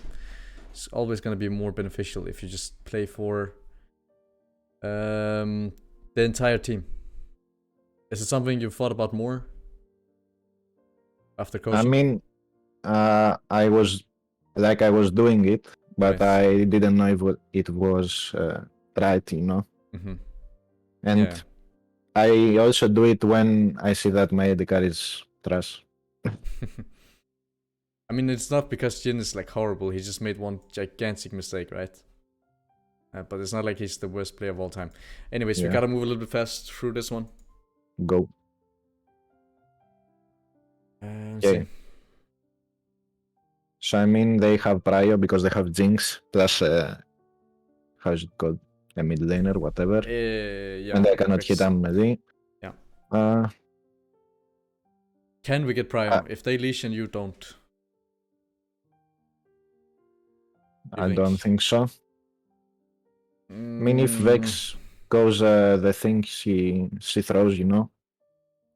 It's always going to be more beneficial if you just play for the entire team. Is it something you've thought about more after coaching? I mean, I was doing it, but right. I didn't know if it was right, you know. Mm-hmm. And I also do it when I see that my AD card is trash. I mean, it's not because Jin is like horrible. He just made one gigantic mistake, right? But it's not like he's the worst player of all time. Anyways, we gotta move a little bit fast through this one. Go. Okay. So I mean, they have Prio because they have Jinx plus how's it called? A mid laner, whatever. Yeah. And I cannot hit them melee. Yeah. Can we get Prio if they leash and you don't? I don't think so. I mean, if Vex goes the thing she throws, you know,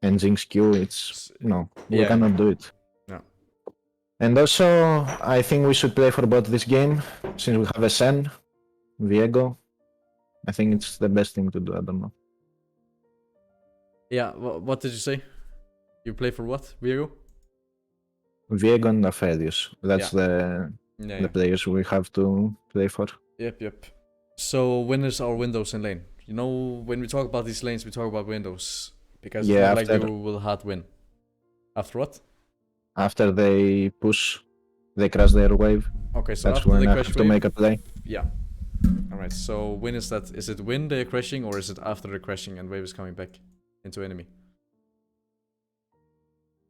and Jinx Q, it's no, we cannot do it. No. And also, I think we should play for bot this game since we have a Sen, Viego. I think it's the best thing to do. I don't know. Yeah. What did you say? You play for what, Viego? Viego and Aphelios. That's the players we have to play for. Yep. So winners are windows in lane. You know, when we talk about these lanes, we talk about windows. Because it's not like you will hard win. After what? After they push, they crash their wave. Okay, so that's after when they I crash have to make a play. Yeah. Alright, so when is that? Is it when they're crashing or is it after they're crashing and wave is coming back into enemy?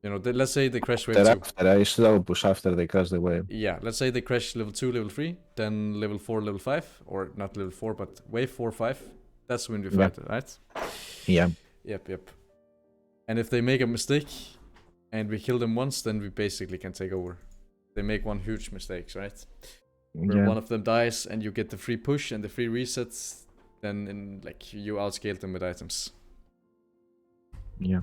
You know, let's say they crash wave 2. After I slow push after they crash the wave. Yeah, let's say they crash level 2, level 3, then level 4, level 5, or not level 4, but wave 4, 5. That's when we fight, right? Yeah. Yep. And if they make a mistake and we kill them once, then we basically can take over. They make one huge mistake, right? Where one of them dies and you get the free push and the free resets, then you outscale them with items. Yeah.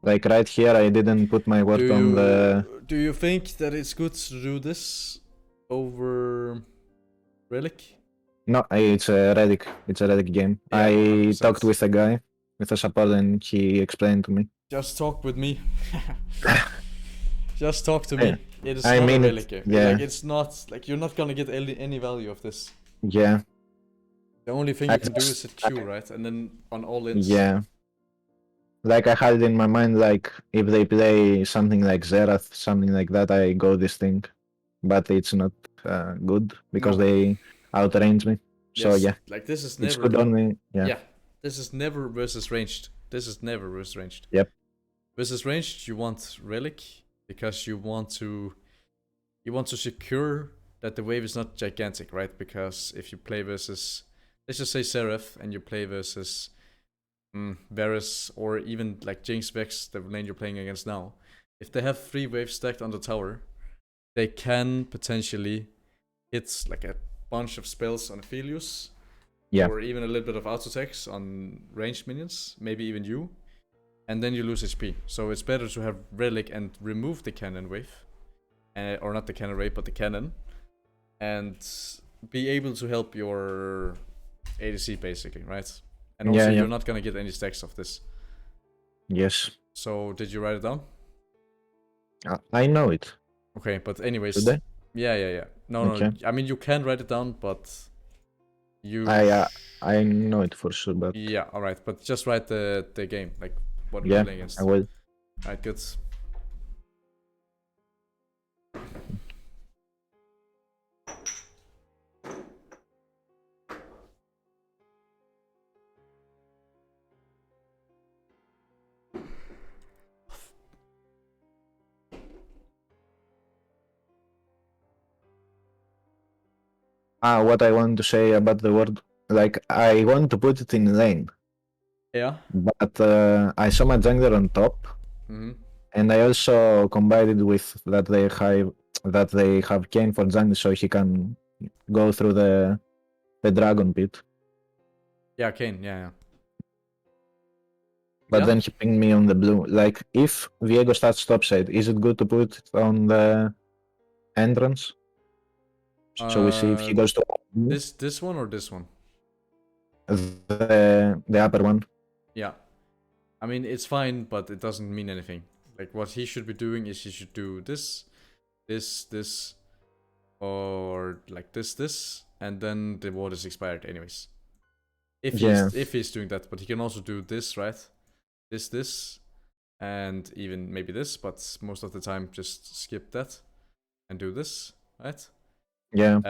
Like right here, I didn't put my word on the... Do you think that it's good to do this over Relic? No, it's a Relic. It's a Relic game. Yeah, I 100%. Talked with a guy, with a support, and he explained to me. Just talk with me. Just talk to me. It is I not mean a it, relic game. yeah. Like it's not like you're not gonna get any value of this. Yeah. The only thing I you can do is just- hit Q, right? And then on all ins. Yeah. Like I had in my mind, like if they play something like Zerath, something like that, I go this thing, but it's not good because No. they outrange me. So Yes. yeah, Like this is it's never. good only. Yeah. Yeah. This is never versus ranged. This is never versus ranged. Yep. Versus ranged, you want relic because you want to secure that the wave is not gigantic, right? Because if you play versus, let's just say Seraph, and you play versus Varus, or even like Jinx Vex, the lane you're playing against now, if they have 3 waves stacked on the tower, they can potentially hit like a bunch of spells on Aphelios, Yeah. or even a little bit of auto attacks on ranged minions, maybe even you, and then you lose HP. So it's better to have relic and remove the cannon wave, or not the cannon wave, but the cannon, and be able to help your ADC basically, right? And also, Yeah. you're not gonna get any stacks of this. Yes. So did you write it down? I know it. Okay, but anyways, Should I? yeah. No. Okay. I mean, you can write it down, but you. I know it for sure, but Yeah, all right, but just write the game, like what yeah, you're playing against. I will. All right, good. What I want to say about the word, like I want to put it in lane, Yeah. but I saw my jungler on top, Mm-hmm. and I also combined it with that they have Kane for jungle, so he can go through the dragon pit. Yeah, Kane. Yeah. But Yeah. then he pinged me on the blue. Like if Viego starts topside, is it good to put it on the entrance? So we see if he goes to This one or this one? the upper one. Yeah. I mean, it's fine, but it doesn't mean anything. Like, what he should be doing is he should do this, or like this, and then the ward is expired anyways. If he's doing that, but he can also do this, right? This, and even maybe this, but most of the time just skip that and do this, right? Yeah.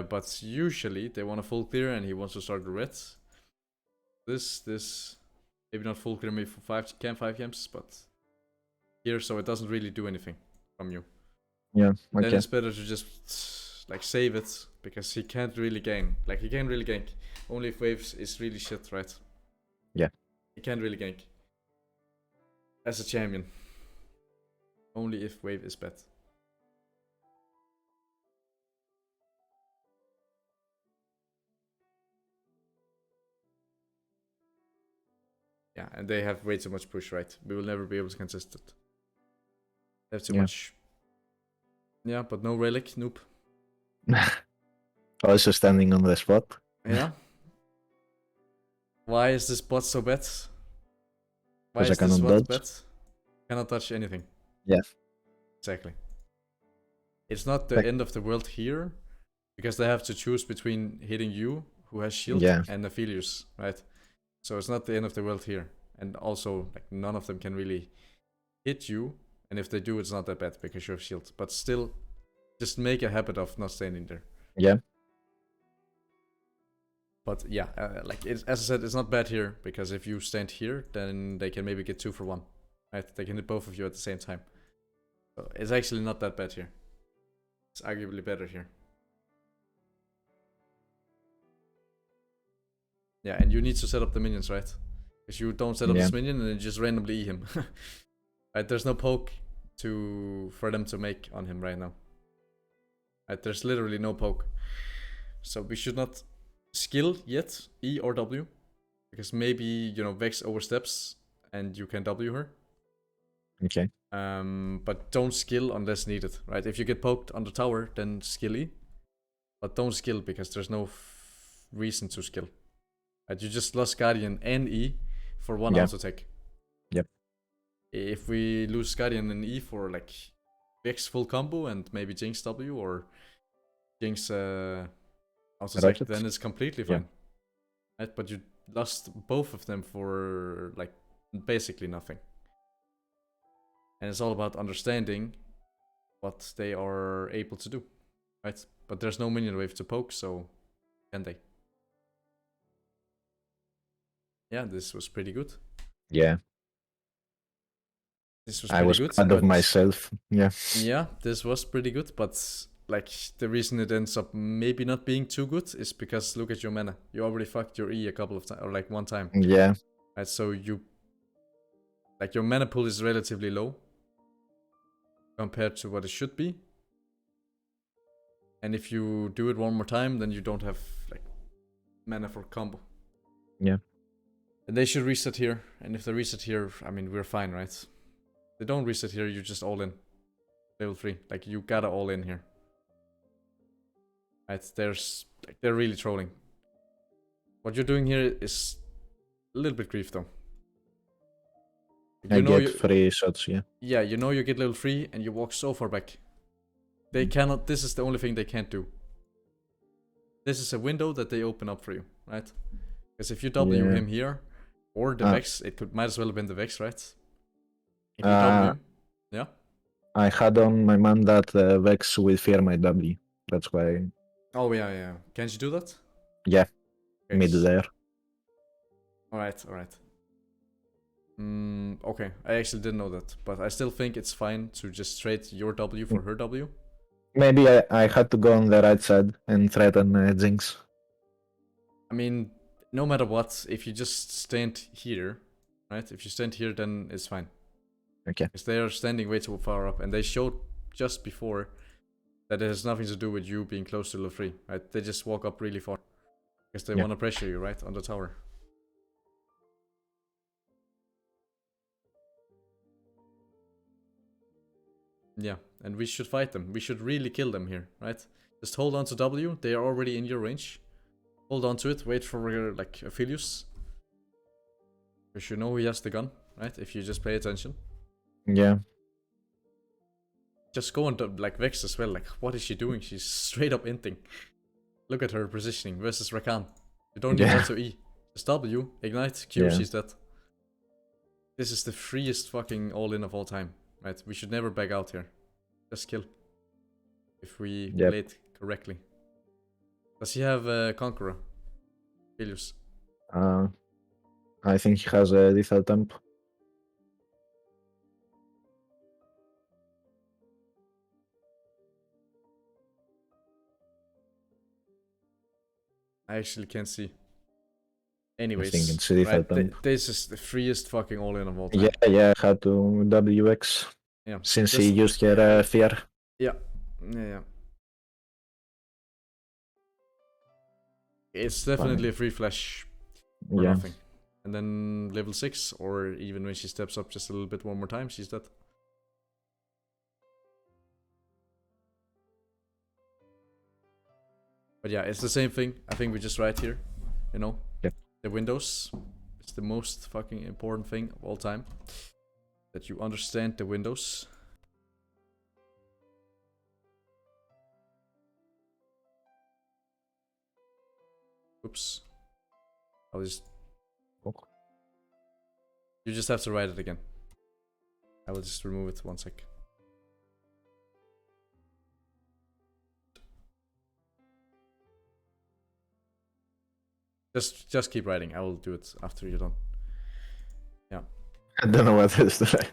But usually they want a full clear, and he wants to start the red. This, maybe not full clear, maybe for 5 camps, but here, so it doesn't really do anything from you. Yeah. Okay. Then it's better to just like save it, because he can't really gain. Like, he can't really gank. Only if waves is really shit, right? Yeah. He can't really gank as a champion. Only if wave is bad. Yeah, and they have way too much push, right? We will never be able to contest it. They have too much. Yeah, but no relic, nope. Also standing on the spot. Yeah. Why is this bot so bad? Why Because is I this cannot bot dodge. bad? Cannot touch anything. Yeah. Exactly. It's not the Like- end of the world here, because they have to choose between hitting you, who has shield, Yeah. and Aphelios, right? So it's not the end of the world here. And also, like, none of them can really hit you, and if they do, it's not that bad because you have shield. But still, just make a habit of not standing there. Yeah. But yeah, like as I said, it's not bad here, because if you stand here, then they can maybe get 2 for 1, right? They can hit both of you at the same time. So it's actually not that bad here. It's arguably better here. Yeah, and you need to set up the minions, right? Because you don't set up this minion and then just randomly E him. Right, there's no poke for them to make on him right now. Right, there's literally no poke. So we should not skill yet, E or W. Because maybe, you know, Vex oversteps and you can W her. Okay. But don't skill unless needed, right? If you get poked on the tower, then skill E. But don't skill because there's no reason to skill. Right, you just lost Guardian and E for one auto attack. Yep. if we lose Guardian and E for like Vex full combo and maybe Jinx W or Jinx auto-attack, then it's completely fine. Right? But you lost both of them for like basically nothing. And it's all about understanding what they are able to do, right? But there's no minion wave to poke, so can they? Yeah, this was pretty good. Yeah. This was I pretty was good. proud of myself. Yeah. Yeah, this was pretty good, but like the reason it ends up maybe not being too good is because look at your mana. You already fucked your E a couple of times, or like one time. Yeah. Right, so your mana pool is relatively low compared to what it should be. And if you do it one more time, then you don't have like mana for combo. Yeah. And they should reset here. And if they reset here, I mean, we're fine, right? If they don't reset here, you just all in. Level 3. Like, you gotta all in here. Right? They're really trolling. What you're doing here is a little bit grief, though. I get 3 shots, yeah. Yeah, you know you get level 3 and you walk so far back. They cannot, this is the only thing they can't do. This is a window that they open up for you, right? Because if you W him here, or the Vex, it might as well have been the Vex, right? If you W him, yeah? I had on my man that Vex will fear my W. That's why. Oh, yeah. Can't you do that? Yeah, Okay. mid there. Alright. Okay, I actually didn't know that, but I still think it's fine to just trade your W for her W. Maybe I had to go on the right side and threaten Jinx. I mean, no matter what, if you just stand here, right? If you stand here, then it's fine. Okay. Because they are standing way too far up, and they showed just before that it has nothing to do with you being close to level 3, right? They just walk up really far. Because they want to pressure you, right? On the tower. Yeah, and we should fight them. We should really kill them here, right? Just hold on to W. They are already in your range. Hold on to it. Wait for like Aphelios. Because you know he has the gun, right? If you just pay attention. Yeah. Just go on to like Vex as well. Like, what is she doing? She's straight up inting. Look at her positioning versus Rakan. You don't need to E. Just W, ignite, Q, she's dead. This is the freest fucking all-in of all time. Right, we should never back out here. Just kill. If we play it correctly. Does he have Conqueror? Helios? I think he has a lethal temp. I actually can't see. Anyways, I think it's lethal temp. This is the freest fucking all-in of all time. Yeah, I had to WX. Yeah. Since he used her fear. Yeah. It's definitely a free flash or nothing. And then level 6, or even when she steps up just a little bit one more time, she's dead. But yeah, it's the same thing. I think we just right here, you know? The windows is the most fucking important thing of all time. That you understand the windows. Oops. I'll just... You just have to write it again. I will just remove it 1 sec. Just keep writing. I will do it after you're done. Yeah. I don't know what is that.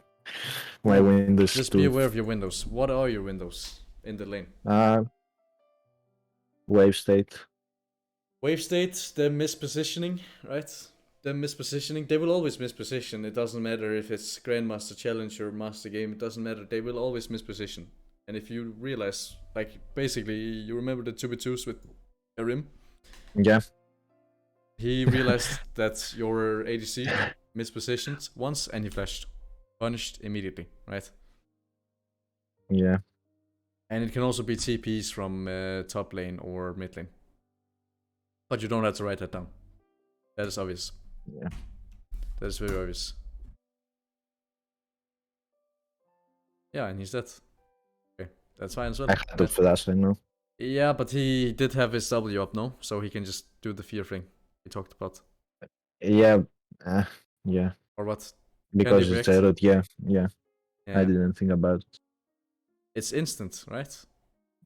My windows. Just be aware of your windows. What are your windows in the lane? Wave state. Wave state, them mispositioning, right? Them mispositioning. They will always misposition. It doesn't matter if it's Grandmaster Challenge or Master Game. It doesn't matter. They will always misposition. And if you realize, like, basically, you remember the 2v2s with Arim? Yeah. He realized that your ADC mispositioned once and he flashed. Punished immediately, right? Yeah. And it can also be TPs from top lane or mid lane. But you don't have to write that down. That is obvious. Yeah. That is very obvious. Yeah, and he's dead. Okay, that's fine as well. I had to flash, I know. Yeah, but he did have his W up, no? So he can just do the fear thing we talked about. Yeah, yeah. Or what? Because Can it's they a react? root, yeah. I Yeah. didn't think about it. It's instant, right?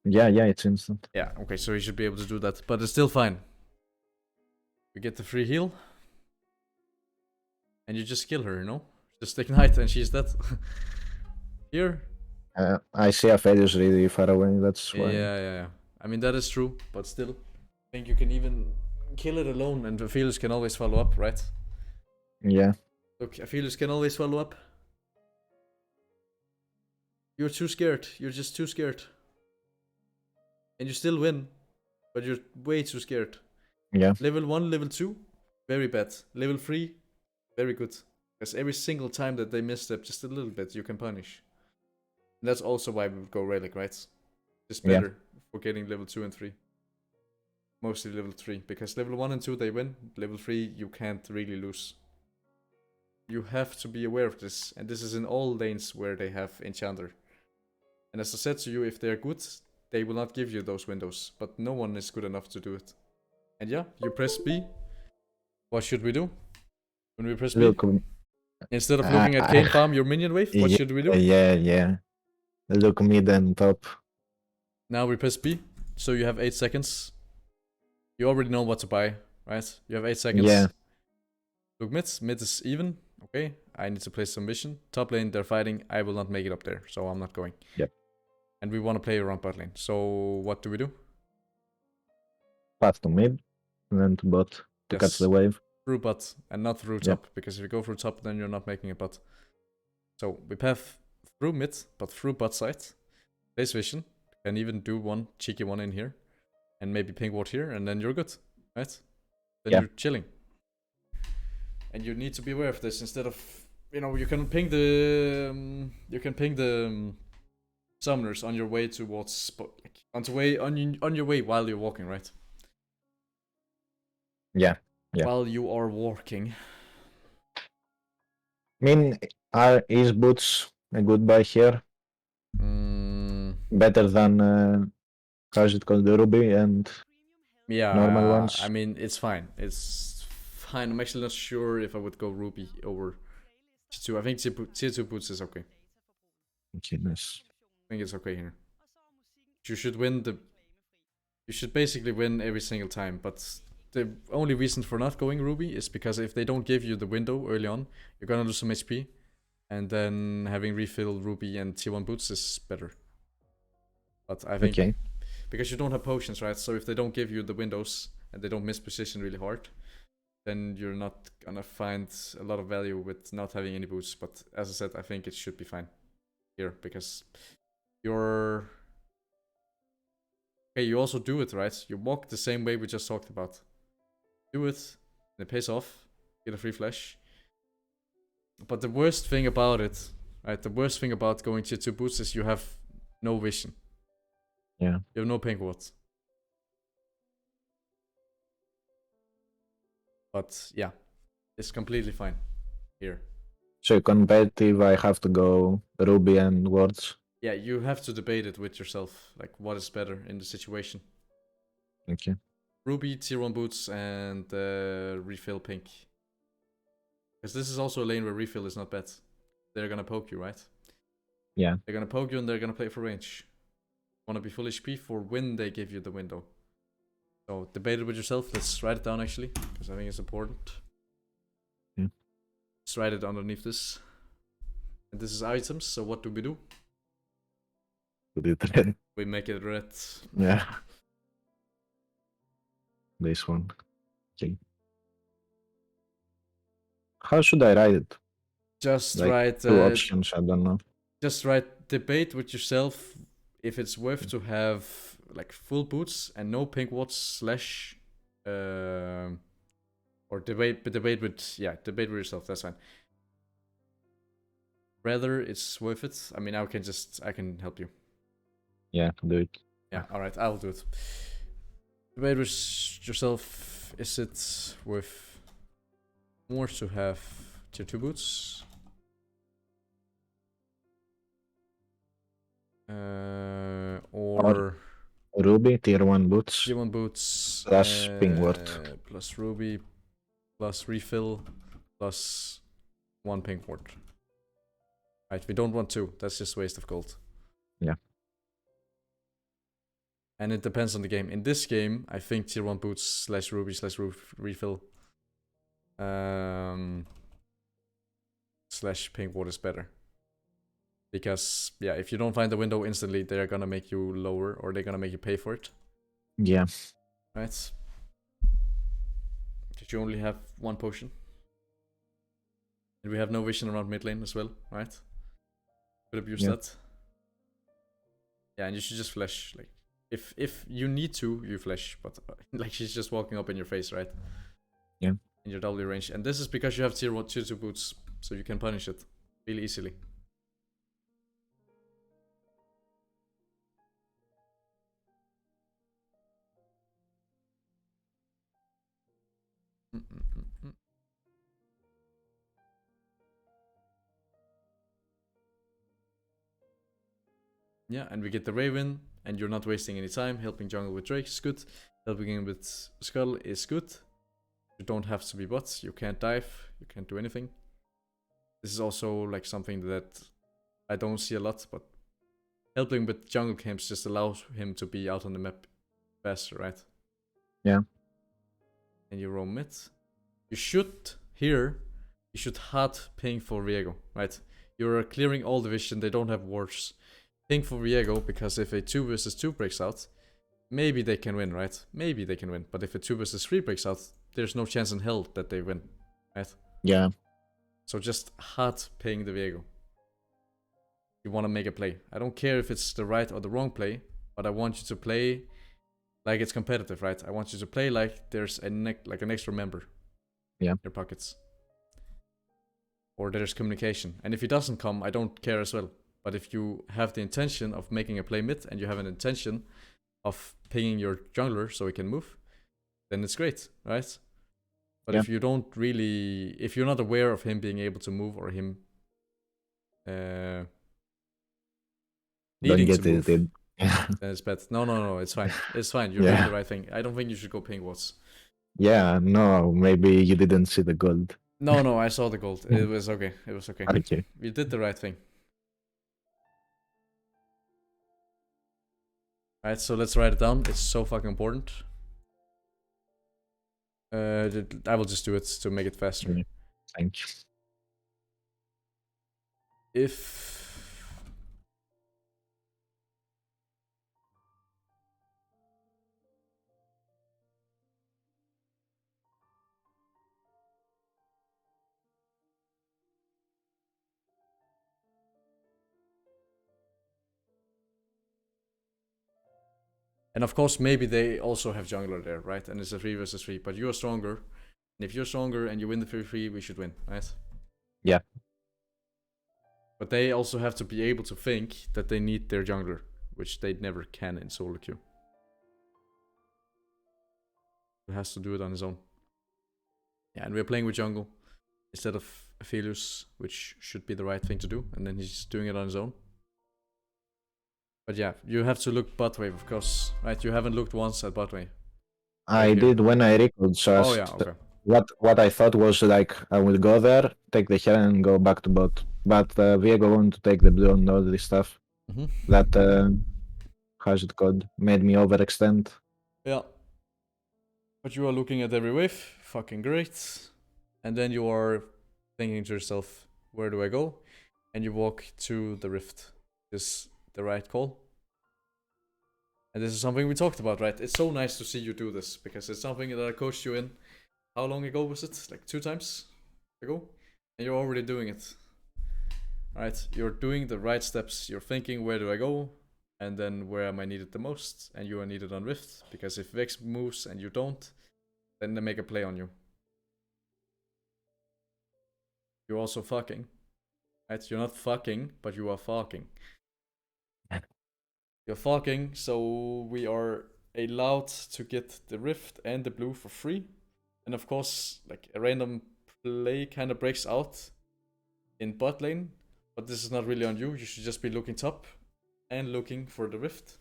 Yeah, it's instant. Yeah, okay, so he should be able to do that. But it's still fine. We get the free heal. And you just kill her, you know? Just ignite and she's dead. Here. I see Aphelios really far away, that's why. Yeah. I mean, that is true, but still. I think you can even kill it alone and Aphelios can always follow up, right? Yeah. Look, Aphelios can always follow up. You're too scared. You're just too scared. And you still win, but you're way too scared. Yeah. Level 1, level 2, very bad. Level 3, very good. Because every single time that they misstep just a little bit, you can punish. And that's also why we would go Relic, right? Just better for getting level 2 and 3. Mostly level 3. Because level 1 and 2 they win. Level 3 you can't really lose. You have to be aware of this. And this is in all lanes where they have Enchanter. And as I said to you, if they're good, they will not give you those windows. But no one is good enough to do it. And yeah, you press B. What should we do? When we press B? Look, Instead of looking at Kane farm your minion wave, what should we do? Yeah. Look mid and top. Now we press B. So you have 8 seconds. You already know what to buy, right? You have 8 seconds. Yeah. Look mid. Mid is even. Okay. I need to place some vision. Top lane, they're fighting. I will not make it up there, so I'm not going. Yep. And we want to play around bot lane. So what do we do? Path to mid, and then to bot to catch the wave. Through bot and not through top. Because if you go through top, then you're not making a bot. So we path through mid, but through bot side. Place vision. And even do one cheeky one in here. And maybe ping ward here, and then you're good. Right? Then you're chilling. And you need to be aware of this instead of, you know, you can ping the summoners on your way towards, on your way while you're walking, right? Yeah. While you are walking. I mean, are his boots a good buy here? Better than how's it called, the Ruby and normal ones? I mean, it's fine. It's fine. I'm actually not sure if I would go Ruby over Tier 2. I think Tier 2 boots is okay. Goodness. I think it's okay here. You should win you should basically win every single time, but the only reason for not going Ruby is because if they don't give you the window early on, you're gonna lose some HP, and then having refill Ruby and Tier 1 boots is better. But I think because you don't have potions, right? So if they don't give you the windows and they don't miss position really hard, then you're not gonna find a lot of value with not having any boots. But as I said, I think it should be fine here because you're okay. You also do it right. You walk the same way we just talked about. Do it, and it pays off. Get a free flash. But the worst thing about it, right? The worst thing about going Tier 2 boots is you have no vision. Yeah. You have no pink wards. But yeah, it's completely fine here. So competitive, I have to go Ruby and wards. Yeah, you have to debate it with yourself, like what is better in the situation. Okay. Ruby, Tier 1 boots, and refill pink. Because this is also a lane where refill is not bad. They're gonna poke you, right? Yeah. They're gonna poke you and they're gonna play for range. Wanna be full HP for when they give you the window. So debate it with yourself. Let's write it down actually, because I think it's important. Yeah. Let's write it underneath this. And this is items, so what do? We make it red. Yeah. This one. Okay. How should I write it? Just like write two options, I don't know. Just write debate with yourself if it's worth to have like full boots and no pink wards / or debate with yourself, that's fine. Whether it's worth it. I mean I can help you. Yeah, do it. Yeah, alright, I'll do it. Debate with yourself, is it worth more to have Tier 2 boots? Or Ruby, tier 1 boots. tier 1 boots Plus ping ward. plus Ruby plus refill plus 1 pink ward. Right, we don't want 2. That's just waste of gold. Yeah. And it depends on the game. In this game, I think tier 1 boots / Ruby / refill / pink ward is better. Because, yeah, if you don't find the window instantly, they're gonna make you lower, or they're gonna make you pay for it. Yeah. Right? Because you only have 1 potion. And we have no vision around mid lane as well, right? Could abuse that. Yeah, and you should just flash. Like, if you need to, you flash. But, like, she's just walking up in your face, right? Yeah. In your W range. And this is because you have tier 1, tier 2 boots. So you can punish it really easily. Yeah, and we get the Raven, and you're not wasting any time. Helping jungle with Drake is good. Helping him with Skull is good. You don't have to be bots. You can't dive. You can't do anything. This is also like something that I don't see a lot, but helping with jungle camps just allows him to be out on the map faster, right? Yeah. And you roam mid. You should, here, you should hard ping for Viego, right? You're clearing all the vision. They don't have wards. Ping for Viego, because if a 2 versus 2 breaks out, maybe they can win, right? Maybe they can win. But if a 2 versus 3 breaks out, there's no chance in hell that they win, right? Yeah. So just hard ping the Viego. You want to make a play. I don't care if it's the right or the wrong play, but I want you to play like it's competitive, right? I want you to play like there's an extra member in your pockets. Or there's communication. And if he doesn't come, I don't care as well. But if you have the intention of making a play mid, and you have an intention of pinging your jungler so he can move, then it's great, right? But if you don't really, if you're not aware of him being able to move, or him needing to move, then it's bad. No, it's fine. It's fine. You're doing the right thing. I don't think you should go ping wards. Yeah, no, maybe you didn't see the gold. No, I saw the gold. It was okay. It was okay. Okay. You did the right thing. Alright, so let's write it down. It's so fucking important. I will just do it to make it faster. Thank you. If and of course, maybe they also have jungler there, right? And it's a 3 versus 3, but you're stronger. And if you're stronger and you win the 3-3, we should win, right? Yeah. But they also have to be able to think that they need their jungler, which they never can in solo queue. He has to do it on his own. Yeah, and we're playing with jungle instead of Aphelios, which should be the right thing to do. And then he's doing it on his own. But yeah, you have to look bot wave, of course, right? You haven't looked once at bot wave. I did when I recalled, so okay. What I thought was like I will go there, take the heal, and go back to bot. But Viego wanted to take the blue and all this stuff. That how's it called? Made me overextend. Yeah. But you are looking at every wave, fucking great. And then you are thinking to yourself, where do I go? And you walk to the rift. Is the right call. And this is something we talked about, right? It's so nice to see you do this, because it's something that I coached you in. How long ago was it? Like 2 times ago? And you're already doing it. Right? You're doing the right steps. You're thinking, where do I go? And then where am I needed the most? And you are needed on Rift. Because if Vex moves and you don't, then they make a play on you. You're also fucking. Right? You're not fucking, but you are fucking. You're fucking, so we are allowed to get the Rift and the blue for free. And of course, like a random play kind of breaks out in bot lane. But this is not really on you. You should just be looking top and looking for the rift.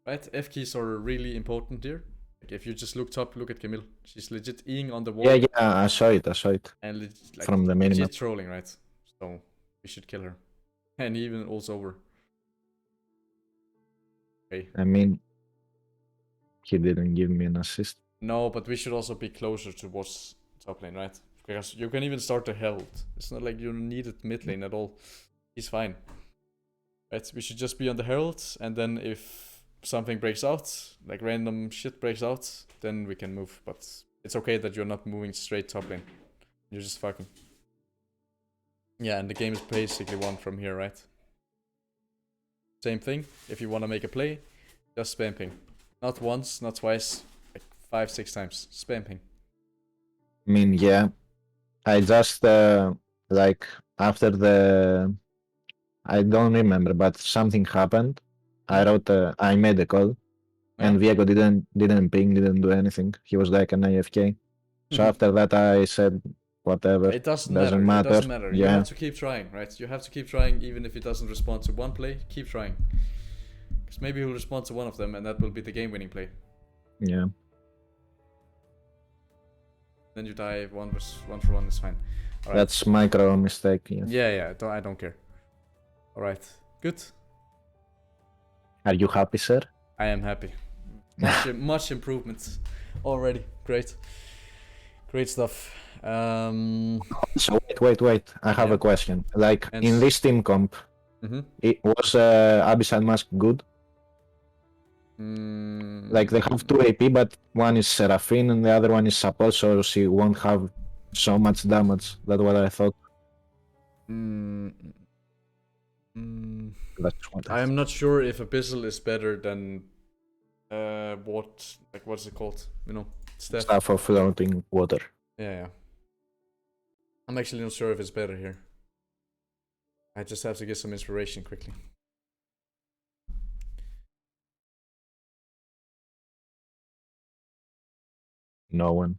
Right? F keys are really important here. Like if you just look top, look at Camille. She's legit eing on the wall. Yeah, I saw it. And like, from the minimap. legit trolling, right? So we should kill her. And even ults over. Okay. I mean, he didn't give me an assist. No, but we should also be closer towards top lane, right? Because you can even start the Herald. It's not like you need it mid lane at all. He's fine. Right? We should just be on the Herald, and then if something breaks out, like random shit breaks out, then we can move. But it's okay that you're not moving straight top lane. You're just fucking. Yeah, and the game is basically won from here, right? Same thing. If you want to make a play, just spam ping. Not once, not twice, like 5-6 times. Spam ping. I mean, yeah. I just, like, after the... I don't remember, but something happened. I wrote, I made a call, and Viego didn't ping, didn't do anything. He was like an AFK. So after that, I said, whatever. It doesn't matter. It doesn't matter. Yeah. You have to keep trying, right? You have to keep trying, even if it doesn't respond to one play. Keep trying, because maybe he'll respond to one of them, and that will be the game-winning play. Yeah. Then you die one for one. Is fine. All right. That's micro mistake. Yeah. I don't care. All right. Good. Are you happy, sir? I am happy. Much improvements already. Great stuff. So wait. I have a question. Like in this team comp, it was Abyssal Mask good? Like they have 2 AP, but one is Seraphine and the other one is support, so she won't have so much damage. That's what I thought. That's what I am not sure if Abyssal is better than what's it called? You know, Staff of floating water. Yeah. I'm actually not sure if it's better here. I just have to get some inspiration quickly. No one.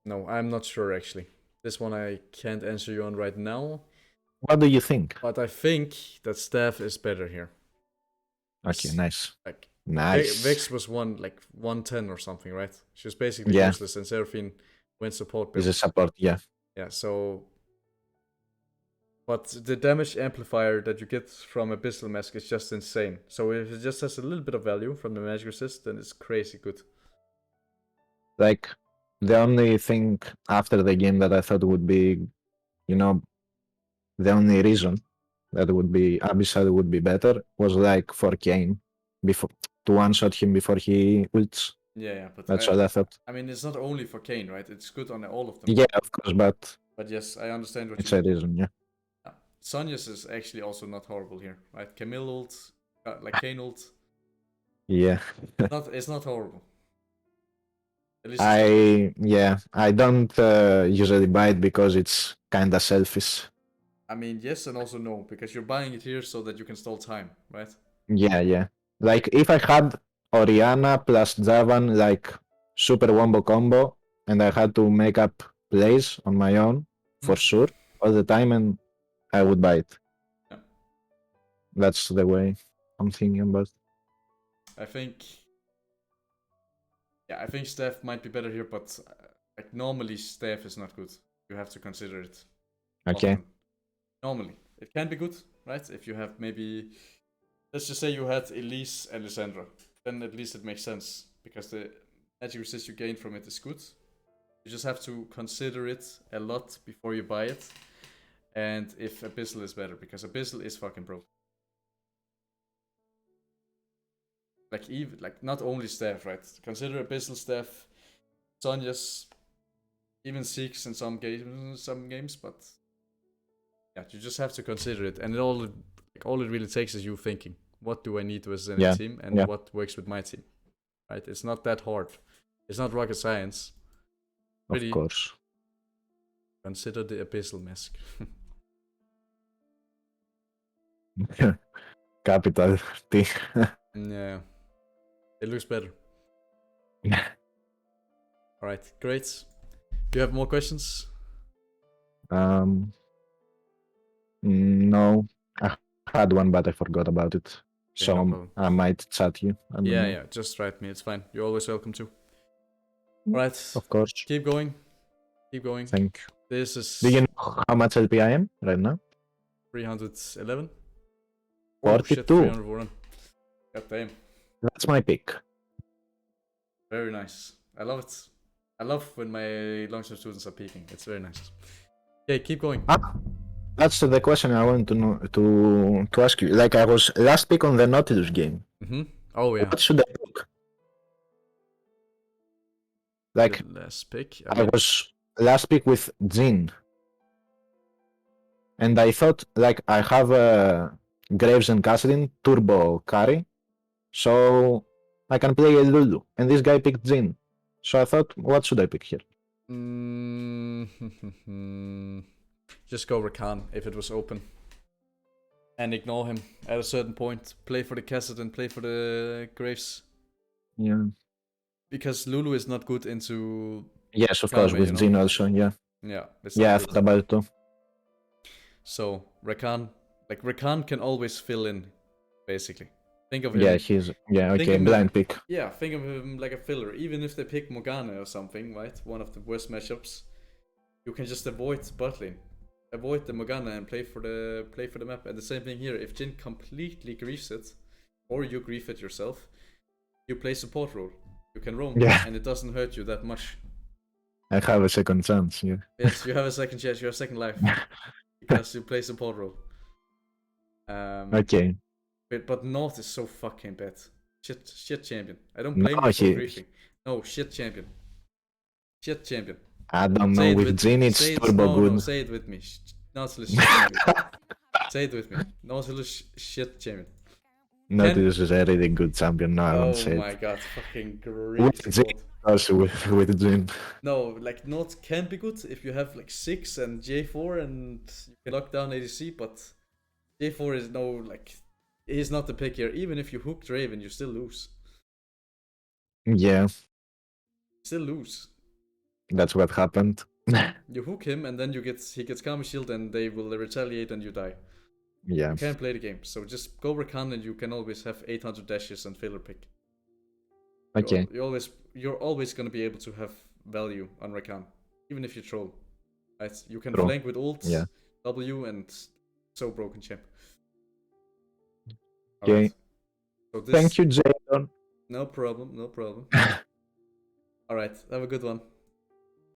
No, I'm not sure actually. This one I can't answer you on right now. What do you think? But I think that Staff is better here. Okay, nice. Like nice. Vex was 110 or something, right? She was basically useless, and Seraphine went support build. Is a support, yeah. Yeah, so... But the damage amplifier that you get from Abyssal Mask is just insane. So if it just has a little bit of value from the magic resist, then it's crazy good. Like, the only thing after the game that I thought would be, you know, the only reason that would be Abyssal would be better was like for Kane, before to one-shot him before he ults. Yeah, but that's what I thought. I mean, it's not only for Kane, right? It's good on all of them. Yeah, of course, but yes, I understand what it's a reason, yeah. Sonya's is actually also not horrible here, right? Camille ult, like Kane ult. Yeah. It's not horrible. I don't usually buy it because it's kinda selfish. I mean, yes and also no, because you're buying it here so that you can stall time, right? Yeah. Like if I had Orianna plus Javan like super wombo combo and I had to make up plays on my own for sure all the time, and I would buy it. Yeah. That's the way I'm thinking about. I think Staff might be better here, but like normally Staff is not good. You have to consider it. Okay. Often. Normally, it can be good, right? If you have maybe, let's just say you had Elise and Lysandra, then at least it makes sense because the magic resist you gain from it is good. You just have to consider it a lot before you buy it, and if Abyssal is better, because Abyssal is fucking broke. Like not only Staff, right? Consider Abyssal, Staff, Sonya's, even Zeke's in some games, but yeah, you just have to consider it, and all it really takes is you thinking, what do I need to as a team, and what works with my team, right? It's not that hard. It's not rocket science. Of course. Consider the Abyssal Mask. capital T. Yeah. It looks better. Alright, great. Do you have more questions? No, I had one, but I forgot about it. Okay, So no problem. I might chat you. I don't know. Yeah, just write me, it's fine. You're always welcome to. Alright, Of course. keep going. Keep going. Thank you. This is Do you know how much LP I am right now? 311. 42. Shit, 301. God damn. That's my pick. Very nice. I love it. I love when my long-term students are peaking. It's very nice. Okay, keep going. That's the question I want to know to ask you. Like I was last pick on the Nautilus game. Mm-hmm. Oh yeah. What should I pick? Like The last pick. I was last pick with Jin. And I thought like I have Graves and Catherine turbo carry. So I can play a Lulu. And this guy picked Jin. So I thought, what should I pick here? Just go Rakan if it was open. And ignore him at a certain point. Play for the Cassidy and play for the Graves. Yeah. Because Lulu is not good into... Yes, of course, with Jin also, yeah. Yeah, I thought about it too. So, Rakan... Like, Rakan can always fill in, basically. Think of him... Yeah, he's... Yeah, okay, blind pick. Yeah, think of him like a filler. Even if they pick Morgana or something, right? One of the worst matchups. You can just avoid bot lane. Avoid the Morgana and play for the map. And the same thing here. If Jin completely griefs it, or you grief it yourself, you play support role. You can roam, and it doesn't hurt you that much. I have a second chance, yeah. Yes, you have a second chance, you have second life. Because you play support role. Okay. But North is so fucking bad. Shit champion. I don't blame you for griefing. No, shit champion. Shit champion. I don't know, with Jin it's turbo good. No, say it with me. Nautilus shit champion. Say it with me. Nautilus shit champion. Nautilus is a really good champion, no, I won't say it. Oh my god, fucking great. With Jin, also with Jin. No, like North can be good if you have like 6 and J4 and you can lock down ADC, but J4 is no, like, he's not the pick here. Even if you hook Draven, you still lose. Yeah. Still lose. That's what happened. You hook him and then he gets Karma Shield and they will retaliate and you die. Yeah. You can't play the game. So just go Rakan and you can always have 800 dashes and filler pick. Okay. You're always gonna be able to have value on Rakan. Even if you troll. Right? You can True. flank with ult, W and so broken champ. Okay. Right. So thank you, Jadon. No problem, no problem. Alright, have a good one.